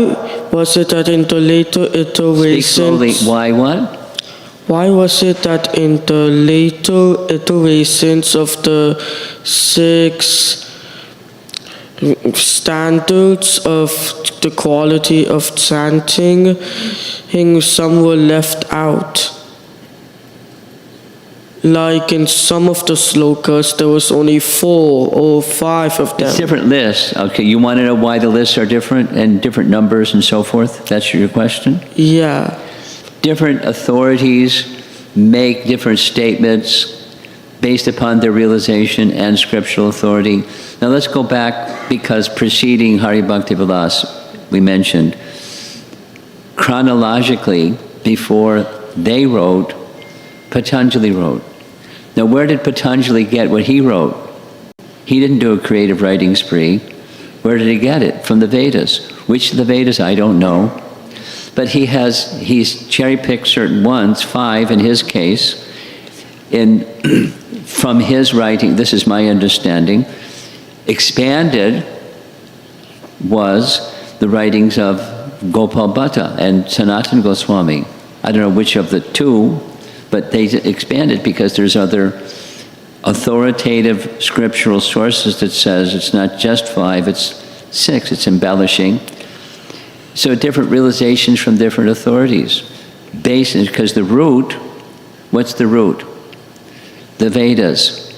was it that in the later iterations... Speak slowly. Why what? Why was it that in the later iterations of the 6 standards of the quality of chanting, some were left out? Like in some of the slokas, there was only 4 or 5 of them. It's different lists. Okay, you want to know why the lists are different and different numbers and so forth? That's your question? Yeah. Different authorities make different statements based upon their realization and scriptural authority. Now let's go back, because preceding Hari Bhakti Vilas, we mentioned, chronologically, before they wrote, Patanjali wrote. Now where did Patanjali get what he wrote? He didn't do a creative writing spree. Where did he get it? From the Vedas. Which of the Vedas? I don't know. But he's cherry-picked certain ones, 5 in his case, from his writing, this is my understanding. Expanded was the writings of Gopal Bhatta and Sanatana Goswami. I don't know which of the two, but they expanded because there's other authoritative scriptural sources that says it's not just 5, it's 6, it's embellishing. So different realizations from different authorities. Because the root, what's the root? The Vedas.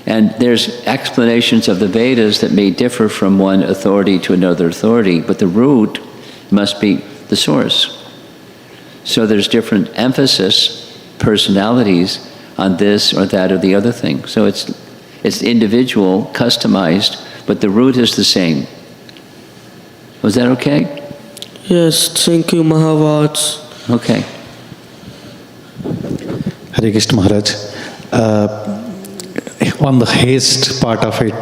And there's explanations of the Vedas that may differ from one authority to another authority, but the root must be the source. So there's different emphasis, personalities on this or that or the other thing. So it's individual, customized, but the root is the same. Was that okay? Yes, thank you, Maharaj. Okay. Hare Krishna Maharaj. On the haste part of it,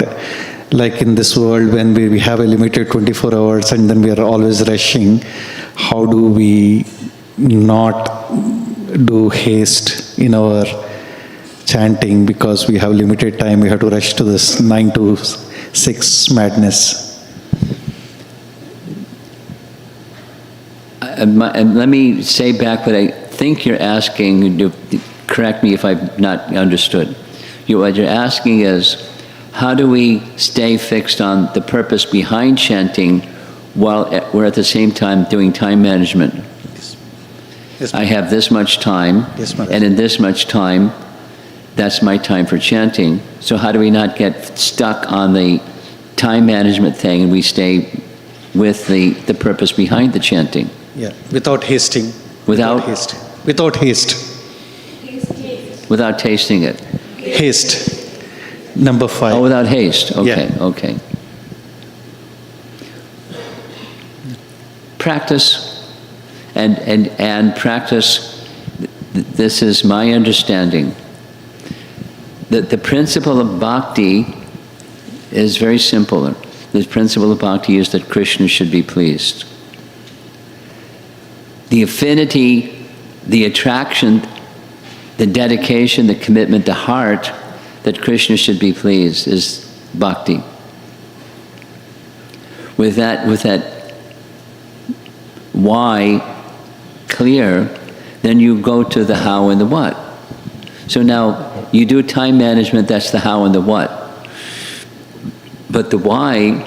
like in this world when we have a limited 24 hours and then we are always rushing, how do we not do haste in our chanting because we have limited time, we have to rush to this 9 to 6 madness? And let me say back what I think you're asking. Correct me if I've not understood. What you're asking is, how do we stay fixed on the purpose behind chanting while we're at the same time doing time management? Yes, I have this much time, yes, and in this much time, that's my time for chanting. So how do we not get stuck on the time management thing and we stay with the purpose behind the chanting? Yeah, without hasting. Without haste. Without haste. Without tasting it. Haste. Number 5. Oh, without haste. Okay, Yeah. okay. Practice and practice. This is my understanding. That the principle of bhakti is very simple. The principle of bhakti is that Krishna should be pleased. The affinity, the attraction, the dedication, the commitment, the heart that Krishna should be pleased is bhakti. With that why clear, then you go to the how and the what. So now you do time management, that's the how and the what. But the why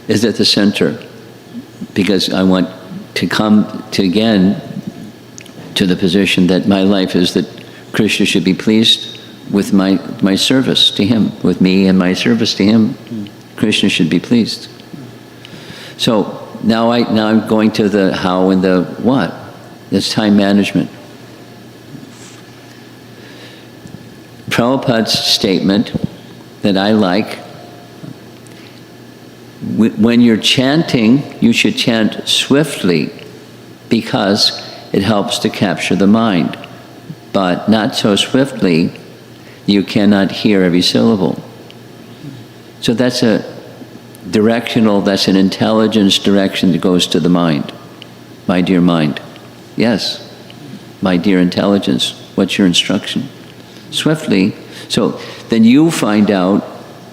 is at the center, because I want to come to again to the position that my life is that Krishna should be pleased with my service to him, with me and my service to him. Krishna should be pleased. So now I'm going to the how and the what. It's time management. Prabhupada's statement that I like, when you're chanting, you should chant swiftly because it helps to capture the mind, but not so swiftly you cannot hear every syllable. So that's a directional, that's an intelligence direction that goes to the mind. My dear mind. Yes, my dear intelligence, what's your instruction? Swiftly. So then you find out,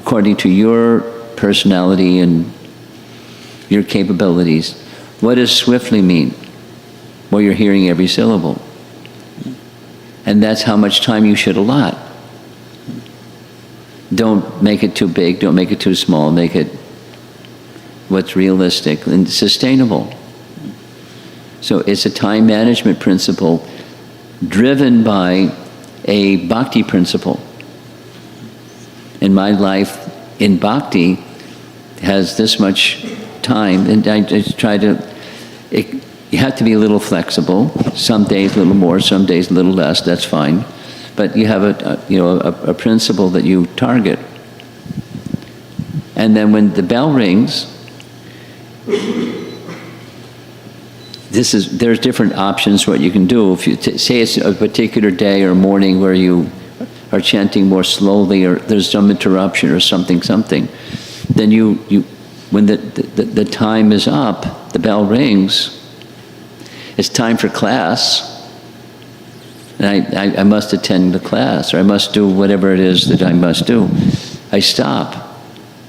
according to your personality and your capabilities, what does swiftly mean? Well, you're hearing every syllable. And that's how much time you should allot. Don't make it too big, don't make it too small, make it what's realistic and sustainable. So it's a time management principle driven by a bhakti principle. And my life in bhakti has this much time, and I just try to, you have to be a little flexible. Some days a little more, some days a little less, that's fine. but you have a principle that you target. And then when the bell rings, there's different options what you can do. If you say it's a particular day or morning where you are chanting more slowly, or there's some interruption or something, then when the time is up, the bell rings, it's time for class, and I must attend the class, or I must do whatever it is that I must do. I stop,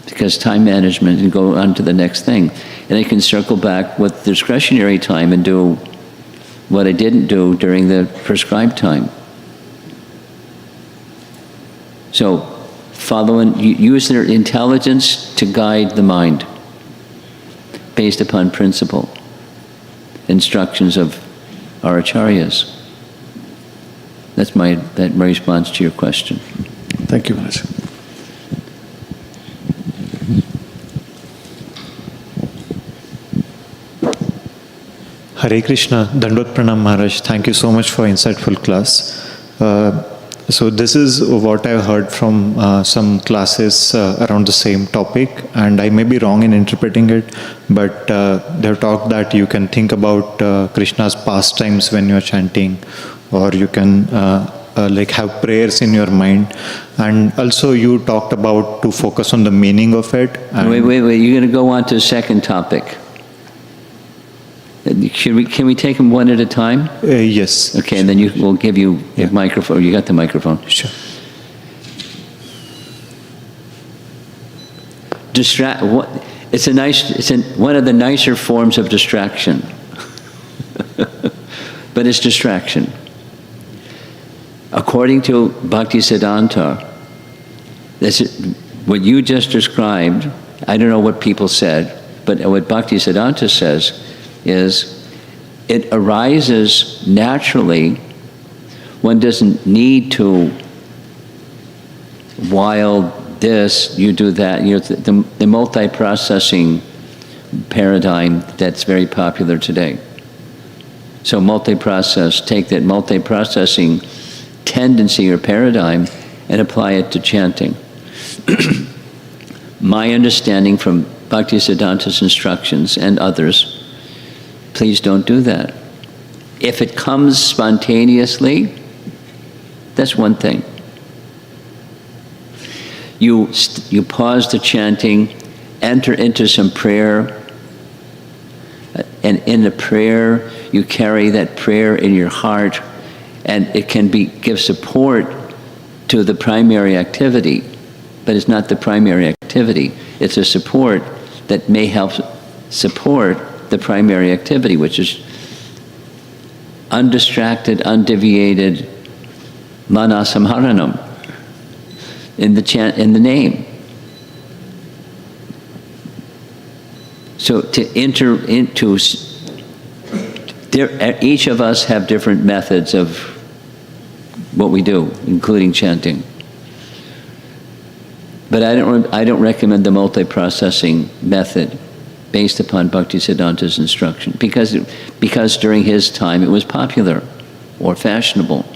because time management, and go on to the next thing. And I can circle back with discretionary time and do what I didn't do during the prescribed time. So, use their intelligence to guide the mind, based upon principle, instructions of our acharyas. That's my response to your question. Thank you, Maharaj. Hare Krishna, Dandot Pranam Maharaj. Thank you so much for insightful class. So this is what I've heard from some classes around the same topic, and I may be wrong in interpreting it, but they've talked that you can think about Krishna's pastimes when you're chanting, or you can have prayers in your mind. And also you talked about to focus on the meaning of it. Wait, you're going to go on to the second topic. Can we take them one at a time? Yes. Okay, and then we'll give you a microphone. You got the microphone. Sure. It's one of the nicer forms of distraction. But it's distraction. According to Bhaktisiddhanta, what you just described, I don't know what people said, but what Bhaktisiddhanta says is it arises naturally. One doesn't need to wild this, you do that. The multi-processing paradigm that's very popular today. So take that multi-processing tendency or paradigm and apply it to chanting. My understanding from Bhaktisiddhanta's instructions and others, please don't do that. If it comes spontaneously, that's one thing. You pause the chanting, enter into some prayer, and in the prayer, you carry that prayer in your heart, and it can give support to the primary activity, but it's not the primary activity. It's a support that may help support the primary activity, which is undistracted, undeviated manasamharanam in the name. So to enter into, each of us have different methods of what we do, including chanting. But I don't recommend the multi-processing method based upon Bhaktisiddhanta's instruction, because during his time it was popular or fashionable.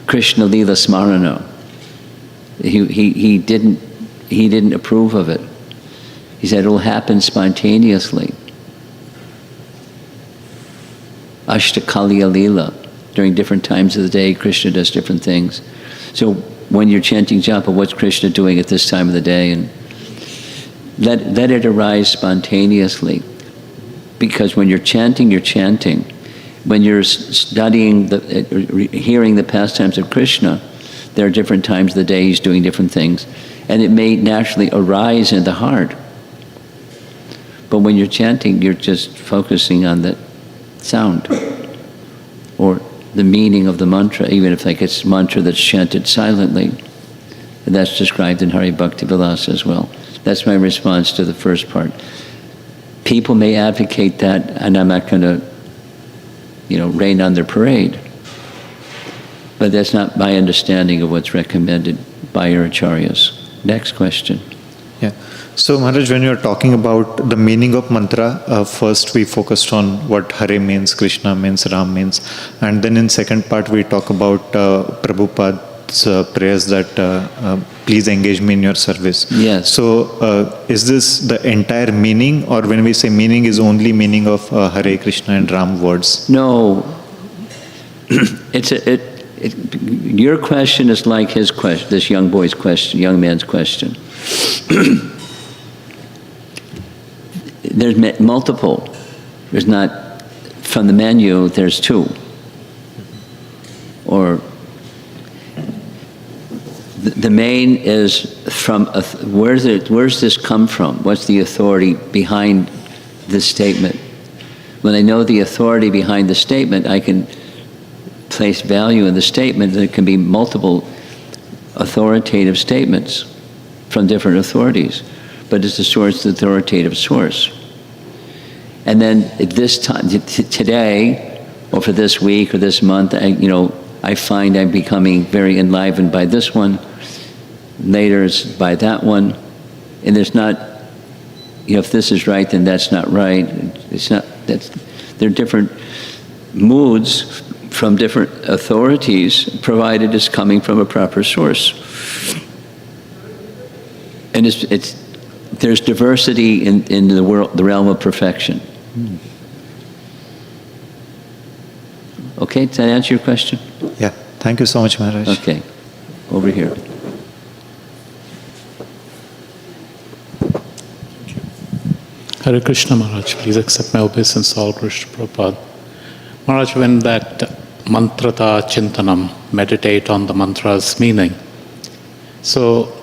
Krishna Lila Smarana, he didn't approve of it. He said it will happen spontaneously. Ashtakaliya Lila, during different times of the day, Krishna does different things. So when you're chanting japa, what's Krishna doing at this time of the day? And let it arise spontaneously. Because when you're chanting, you're chanting. When you're studying, hearing the pastimes of Krishna, there are different times of the day he's doing different things. And it may naturally arise in the heart. But when you're chanting, you're just focusing on the sound or the meaning of the mantra, even if it's mantra that's chanted silently. And that's described in Hari Bhakti Vilasa as well. That's my response to the first part. People may advocate that, and I'm not going to, rain on their parade. But that's not my understanding of what's recommended by your acharyas. Next question. Yeah. So Maharaj, when you're talking about the meaning of mantra, first we focused on what Hare means, Krishna means, Ram means, and then in second part we talk about Prabhupada's prayers that please engage me in your service. Yes. So is this the entire meaning, or when we say meaning is only meaning of Hare Krishna and Ram words? No. Your question is like his question, this young boy's question, young man's question. There's multiple. There's not, from the menu, there's two. Or the main is from, where's this come from? What's the authority behind this statement? When I know the authority behind the statement, I can place value in the statement. There can be multiple authoritative statements from different authorities, but it's the source, the authoritative source. And then at this time, today, or for this week or this month, I find I'm becoming very enlivened by this one. Later it's by that one. And there's not, if this is right, then that's not right. It's not, there are different moods from different authorities, provided it's coming from a proper source. And there's diversity in the world, the realm of perfection. Okay, does that answer your question? Yeah, thank you so much, Maharaj. Okay, over here. Hare Krishna Maharaj, please accept my obeisance, all Krishna Prabhupada. Maharaj, when that mantrata chintanam, meditate on the mantra's meaning. So,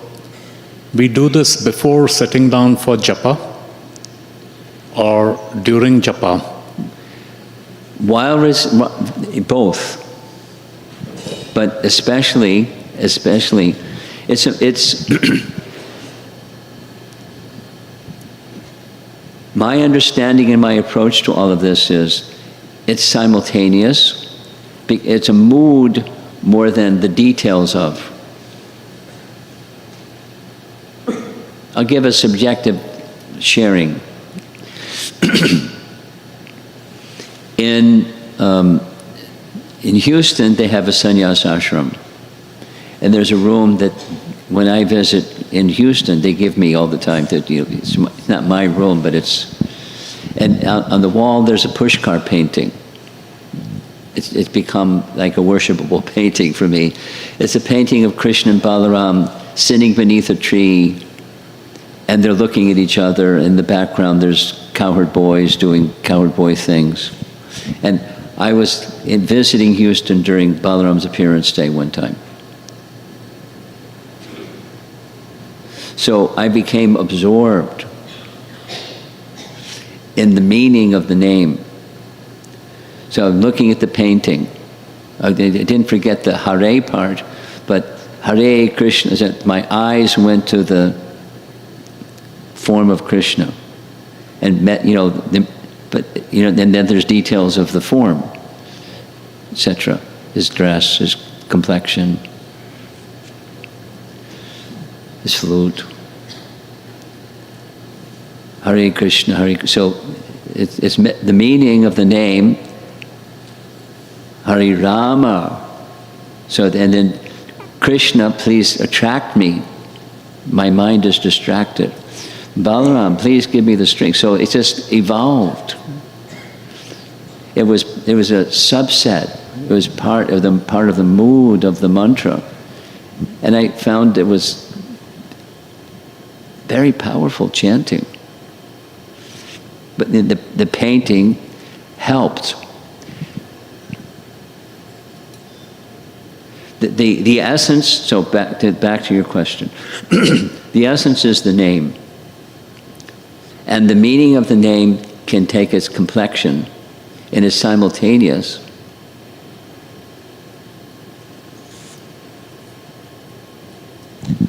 we do this before sitting down for japa or during japa? Both, but especially, it's my understanding and my approach to all of this is it's simultaneous. It's a mood more than the details of. I'll give a subjective sharing. In Houston, they have a sannyas ashram. And there's a room that when I visit in Houston, they give me all the time. It's not my room, but it's... And on the wall, there's a pushkar painting. It's become like a worshipable painting for me. It's a painting of Krishna and Balaram sitting beneath a tree, and they're looking at each other. In the background, there's cowherd boys doing cowherd boy things. And I was visiting Houston during Balaram's appearance day one time. So I became absorbed in the meaning of the name. So I'm looking at the painting. I didn't forget the Hare part, but Hare Krishna, my eyes went to the form of Krishna. And and then there's details of the form, etc. His dress, his complexion, his flute. Hare Krishna, Hare Krishna. So it's the meaning of the name, Hare Rama. So and then Krishna, please attract me. My mind is distracted. Balaram, please give me the strength. So it just evolved. It was a subset. It was part of the mood of the mantra, and I found it was very powerful chanting. But the painting helped. The essence. So back to your question. The essence is the name. And the meaning of the name can take its complexion and is simultaneous.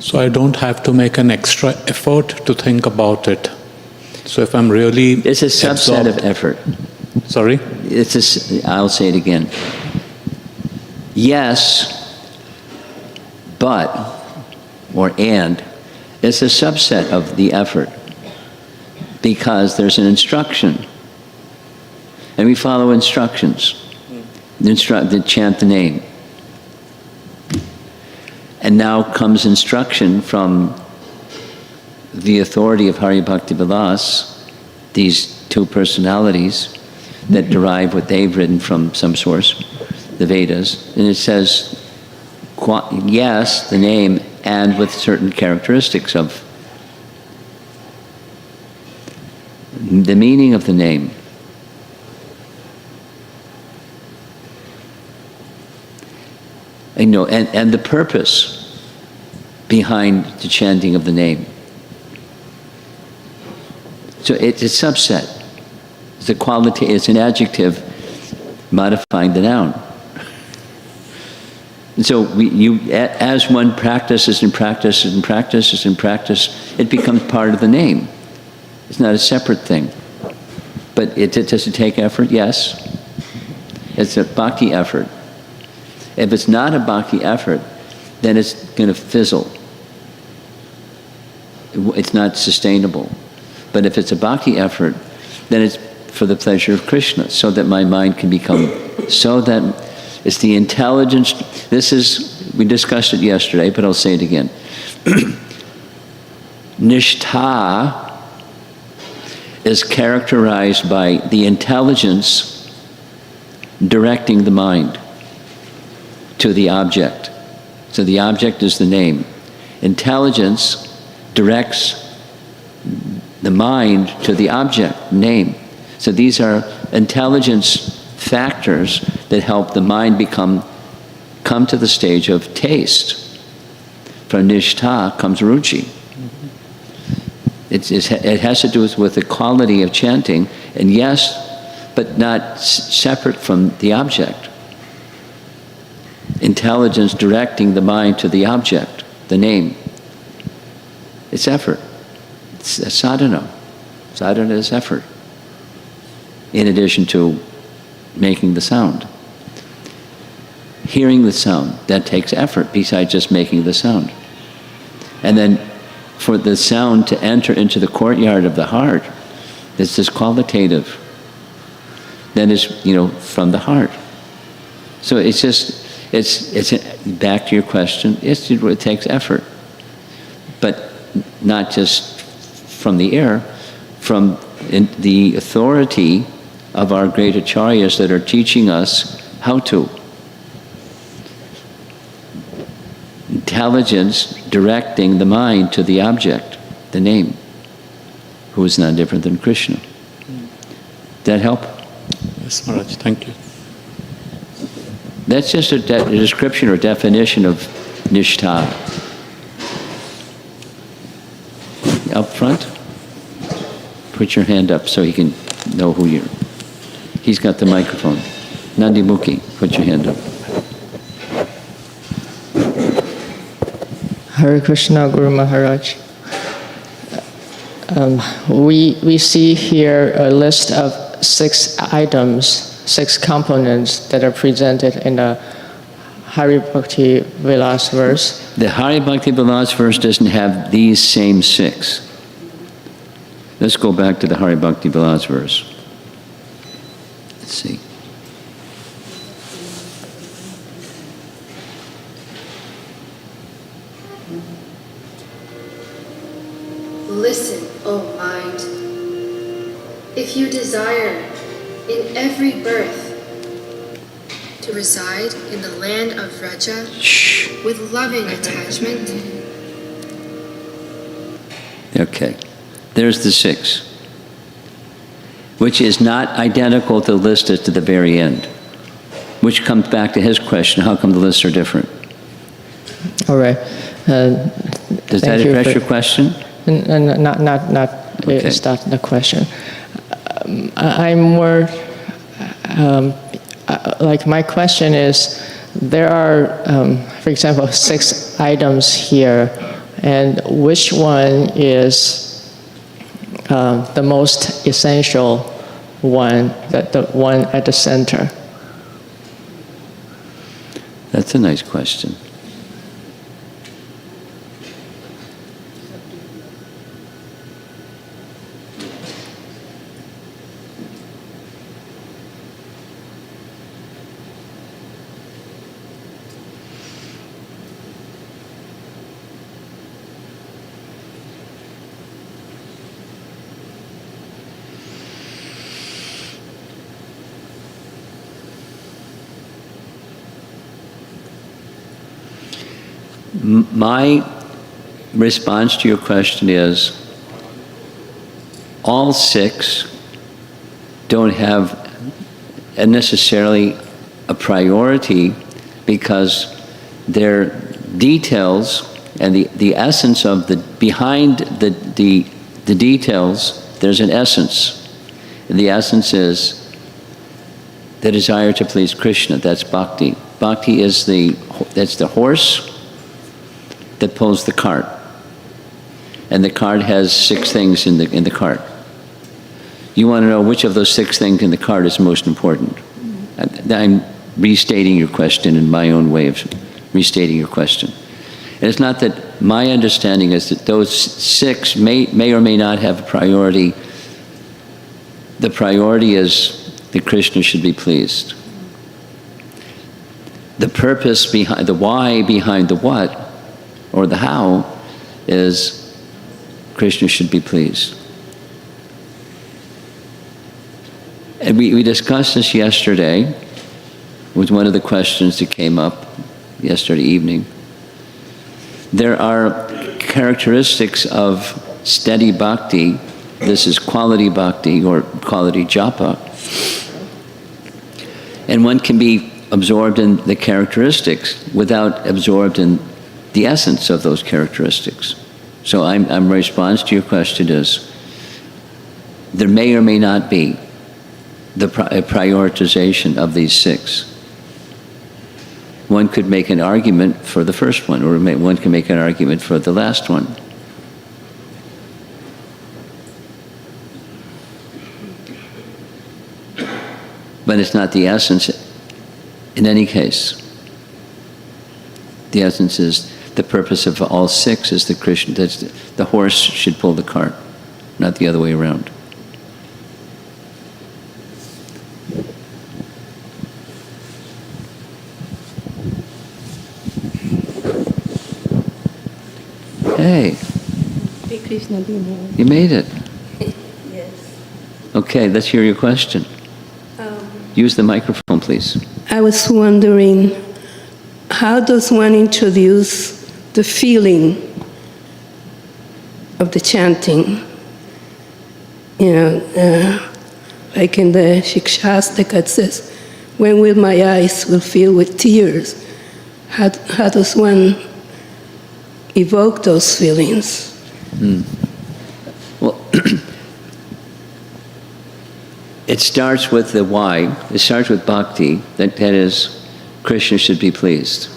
So I don't have to make an extra effort to think about it. So if I'm really It's a subset of effort. Sorry? I'll say it again. Yes, but, or and, It's a subset of the effort because there's an instruction. And we follow instructions. To chant the name. And now comes instruction from the authority of Hari Bhakti Vilas, these two personalities that derive what they've written from some source, the Vedas. And it says, yes, the name, and with certain characteristics of the meaning of the name. And the purpose behind the chanting of the name. So it's a subset. It's a quality. It's an adjective modifying the noun. And so as one practices and practices and practices and practices, it becomes part of the name. It's not a separate thing. But does it take effort? Yes. It's a bhakti effort. If it's not a bhakti effort, then it's going to fizzle. It's not sustainable. But if it's a bhakti effort, then it's for the pleasure of Krishna, so that my mind can become, so that it's the intelligence. We discussed it yesterday, but I'll say it again. Nishtha is characterized by the intelligence directing the mind to the object. So the object is the name. Intelligence directs the mind to the object, name. So these are intelligence factors that help the mind come to the stage of taste. From nishtha comes ruchi. It has to do with the quality of chanting, and yes, but not separate from the object. Intelligence directing the mind to the object, the name. It's effort. It's a sadhana. Sadhana is effort. In addition to making the sound. Hearing the sound, that takes effort besides just making the sound. And then for the sound to enter into the courtyard of the heart, this is qualitative. Then it's, from the heart. So it's back to your question, it takes effort. But not just from the air, from the authority of our great acharyas that are teaching us how to. Intelligence directing the mind to the object, the name, who is not different than Krishna. That help? Yes, Maharaj, thank you. That's just a description or definition of nishtha. Up front, put your hand up so he can know who you're. He's got the microphone. Nandimukhi, put your hand up. Hare Krishna, Guru Maharaj. We see here a list of 6 items, 6 components that are presented in the Hari Bhakti Vilas verse. The Hari Bhakti Vilas verse doesn't have these same 6. Let's go back to the Hari Bhakti Vilas verse. Let's see. Listen, O mind. If you desire in every birth to reside in the land of Vraja with loving attachment. Okay. There's the 6, which is not identical to the list at the very end, which comes back to his question, how come the lists are different? All right. Does that address your question? Not Okay. it's not the question. I'm more, like my question is, there are, for example, 6 items here, and which one is the most essential one, the one at the center? That's a nice question. My response to your question is, all six don't have necessarily a priority because they're details, and the essence of behind the details, there's an essence. And the essence is the desire to please Krishna. That's bhakti. Bhakti is that's the horse that pulls the cart. And the cart has 6 things in the cart. You want to know which of those 6 things in the cart is most important. I'm restating your question in my own way of restating your question. And it's not that my understanding is that those 6 may or may not have a priority. The priority is that Krishna should be pleased. The purpose behind, the why behind the what, or the how, is Krishna should be pleased. And we discussed this yesterday. It was one of the questions that came up yesterday evening. There are characteristics of steady bhakti. This is quality bhakti or quality japa. And one can be absorbed in the characteristics without absorbed in the essence of those characteristics. So my response to your question is, there may or may not be the prioritization of these 6. One could make an argument for the first one, or one can make an argument for the last one. But it's not the essence in any case. The essence is, the purpose of all 6 is that Krishna, the horse should pull the cart, not the other way around. Hey. Hey Krishna, You made it. Yes. Okay, let's hear your question. Use the microphone, please. I was wondering, how does one introduce the feeling of the chanting? Like in the Shikshastika it says, when will my eyes will fill with tears? How does one evoke those feelings? Well, it starts with the why. It starts with bhakti. That is, Krishna should be pleased.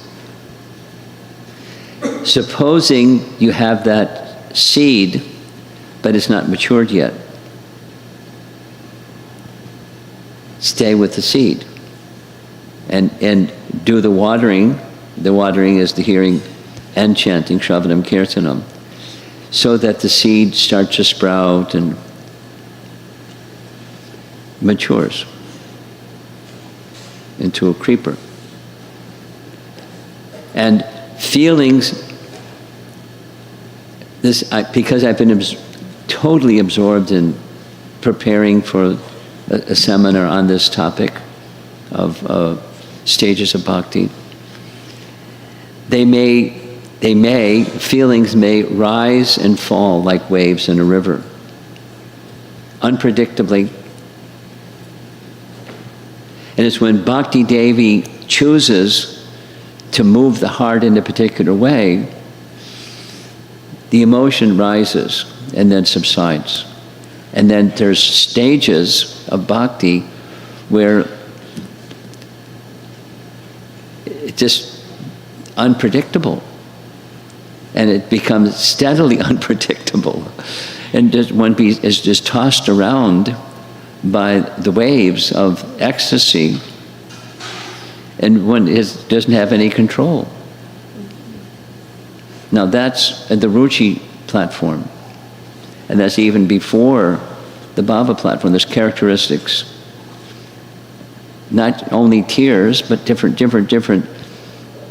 Supposing you have that seed, but it's not matured yet. Stay with the seed. And do the watering. The watering is the hearing and chanting, Shravanam Kirtanam, so that the seed starts to sprout and matures into a creeper. And feelings, because I've been totally absorbed in preparing for a seminar on this topic of stages of bhakti, feelings may rise and fall like waves in a river, unpredictably. And it's when Bhakti Devi chooses to move the heart in a particular way, the emotion rises and then subsides. And then there's stages of bhakti where it's just unpredictable. And it becomes steadily unpredictable. And one is just tossed around by the waves of ecstasy, and one doesn't have any control. Now that's the Ruchi platform, and that's even before the Bhava platform. There's characteristics, not only tears, but different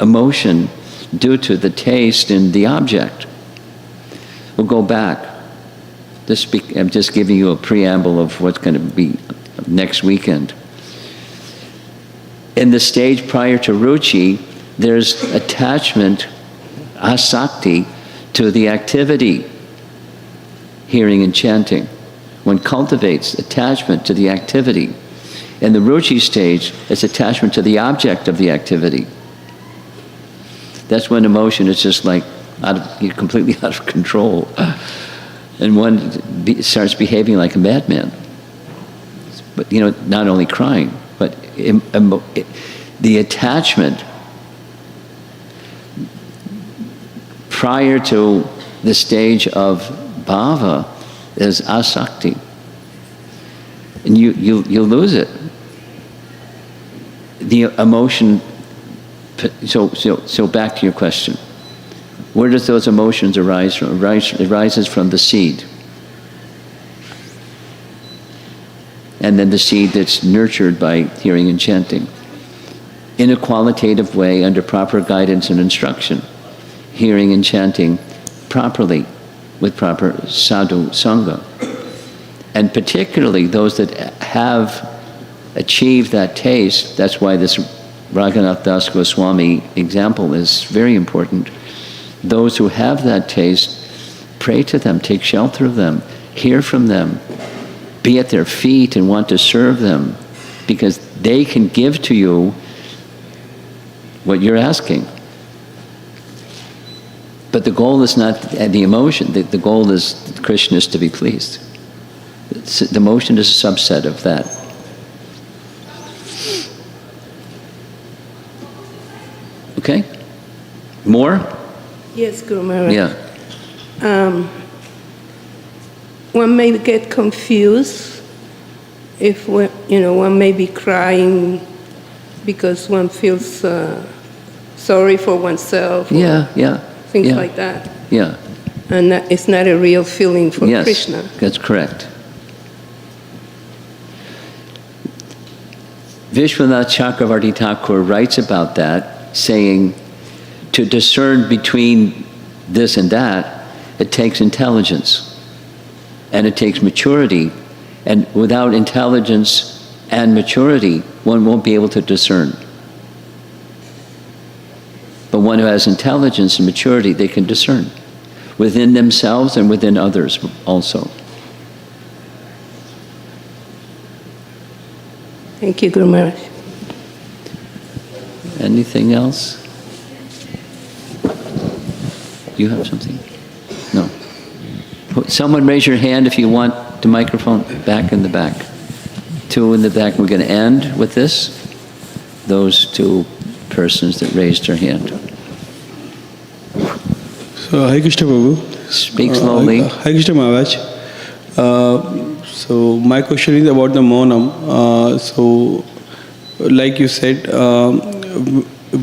emotion due to the taste and the object. We'll go back. I'm just giving you a preamble of what's going to be next weekend. In the stage prior to Ruchi, there's attachment asakti to the activity, hearing and chanting. One cultivates attachment to the activity. In the ruchi stage, it's attachment to the object of the activity. That's when emotion is just like completely out of control. And one starts behaving like a madman. But, not only crying, but the attachment prior to the stage of bhava is asakti. And you lose it. The emotion, so back to your question. Where does those emotions arise from? It arises from the seed. And then the seed that's nurtured by hearing and chanting. In a qualitative way, under proper guidance and instruction. Hearing and chanting properly, with proper sadhu sangha. And particularly those that have achieved that taste, that's why this Raghunath Das Goswami example is very important. Those who have that taste, pray to them, take shelter of them, hear from them, be at their feet and want to serve them, because they can give to you what you're asking. But the goal is not the emotion, the goal is Krishna is to be pleased. The emotion is a subset of that. Okay? More? Yes, Guru Maharaj. Yeah. One may get confused if one may be crying because one feels sorry for oneself. Things like that. Yeah. And that it's not a real feeling for Krishna. Yes, that's correct. Vishwanath Chakravarti Thakur writes about that, saying, to discern between this and that, it takes intelligence. And it takes maturity. And without intelligence and maturity, one won't be able to discern. But one who has intelligence and maturity, they can discern. Within themselves and within others also. Thank you, Guru Maharaj. Anything else? You have something? No. Someone raise your hand if you want the microphone back in the back. Two in the back. We're going to end with this. Those two persons that raised their hand. So, Hare Krishna Prabhu. Speak slowly. Hare Krishna Maharaj. So, my question is about the monam. So, like you said,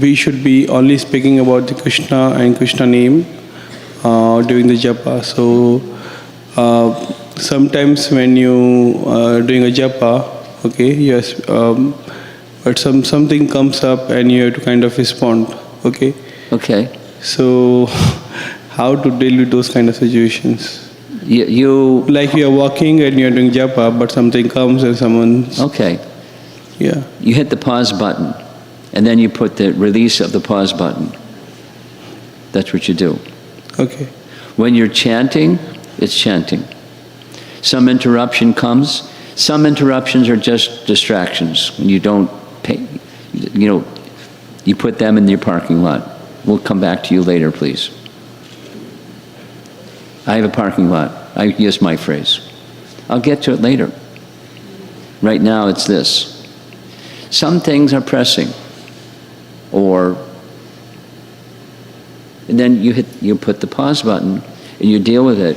we should be only speaking about the Krishna and Krishna name during the japa. So, sometimes when you are doing a japa, okay, yes, but something comes up and you have to kind of respond, okay? Okay. So, how to deal with those kind of situations? You like you are walking and you are doing japa, but something comes and someone. Okay. Yeah. You hit the pause button, and then you put the release of the pause button. That's what you do. Okay. When you're chanting, it's chanting. Some interruption comes. Some interruptions are just distractions. When you don't pay, you put them in your parking lot. We'll come back to you later, please. I have a parking lot. I use my phrase. I'll get to it later. Right now it's this. Some things are pressing. And then you put the pause button and you deal with it.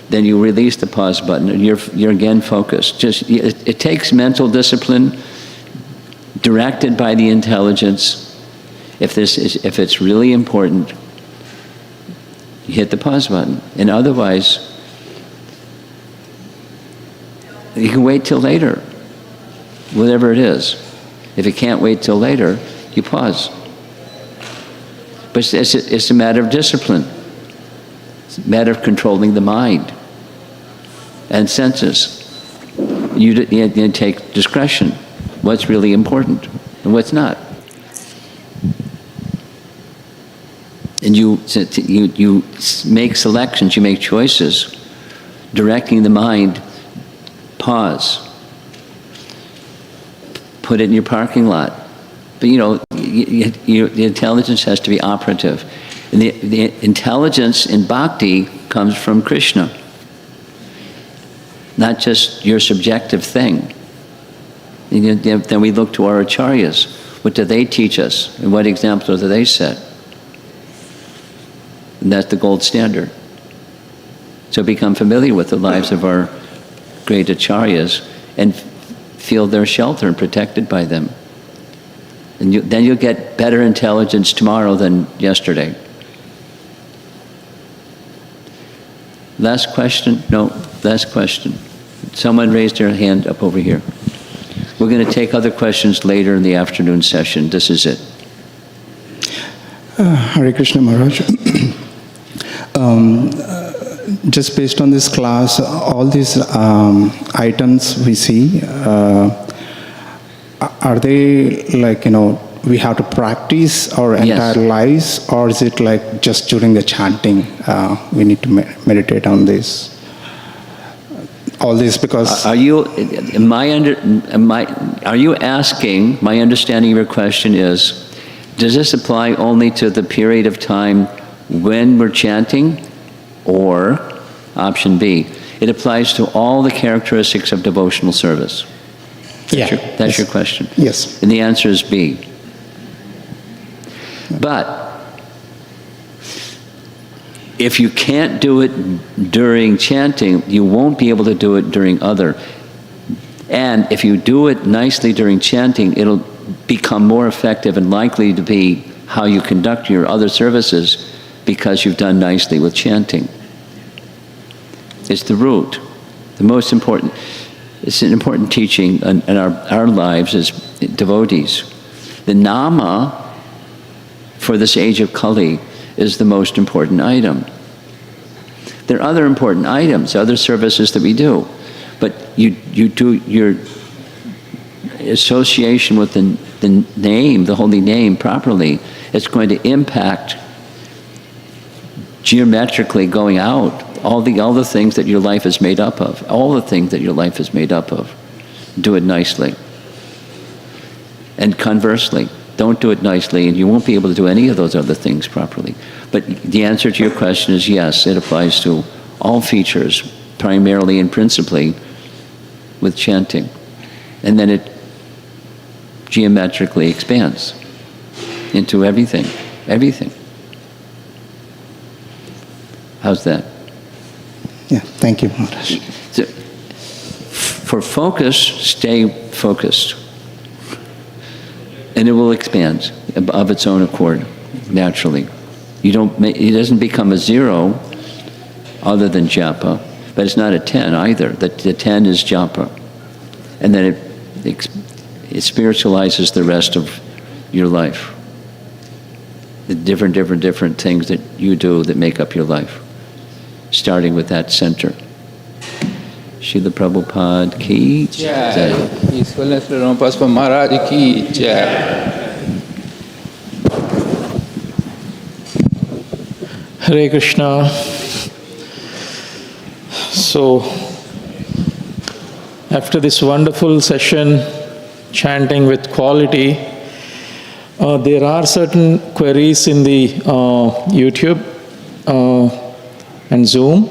Then you release the pause button and you're again focused. It takes mental discipline directed by the intelligence. If it's really important, you hit the pause button. And otherwise, you can wait till later, whatever it is. If it can't wait till later, you pause. But it's a matter of discipline. It's a matter of controlling the mind and senses. You take discretion. What's really important and what's not. And you make selections, you make choices, directing the mind, pause, put it in your parking lot. But the intelligence has to be operative. And the intelligence in bhakti comes from Krishna, not just your subjective thing. And then we look to our acharyas. What do they teach us? And what examples do they set? And that's the gold standard. So become familiar with the lives of our great acharyas and feel their shelter and protected by them. And then you'll get better intelligence tomorrow than yesterday. Last question? No, last question. Someone raised their hand up over here. We're going to take other questions later in the afternoon session. This is it. Hare Krishna Maharaj. Just based on this class, all these items we see, are they like, we have to practice our entire lives, or is it like just during the chanting we need to meditate on this? All this because... Are you asking, my understanding of your question is, does this apply only to the period of time when we're chanting, or option B, it applies to all the characteristics of devotional service? That's your question? Yes. And the answer is B. But if you can't do it during chanting, you won't be able to do it during other. And if you do it nicely during chanting, it'll become more effective and likely to be how you conduct your other services because you've done nicely with chanting. It's the root. The most important, it's an important teaching in our lives as devotees. The nama for this age of Kali is the most important item. There are other important items, other services that we do, but you do your association with the name, the holy name properly. It's going to impact geometrically going out all the things that your life is made up of. All the things that your life is made up of. Do it nicely. And conversely, don't do it nicely and you won't be able to do any of those other things properly. But the answer to your question is yes, it applies to all features, primarily and principally with chanting. And then it geometrically expands into everything. Everything. How's that? Yeah, thank you, Maharaj. So, for focus, stay focused. And it will expand of its own accord, naturally. It doesn't become a 0 other than japa, but it's not a 10 either. The 10 is japa. And then it spiritualizes the rest of your life. The different things that you do that make up your life. Starting with that center. Srila Prabhupada ki jai. His Holiness Ramapaspa Maharaj ki jai. Hare Krishna. So, after this wonderful session, chanting with quality, there are certain queries in the YouTube and Zoom.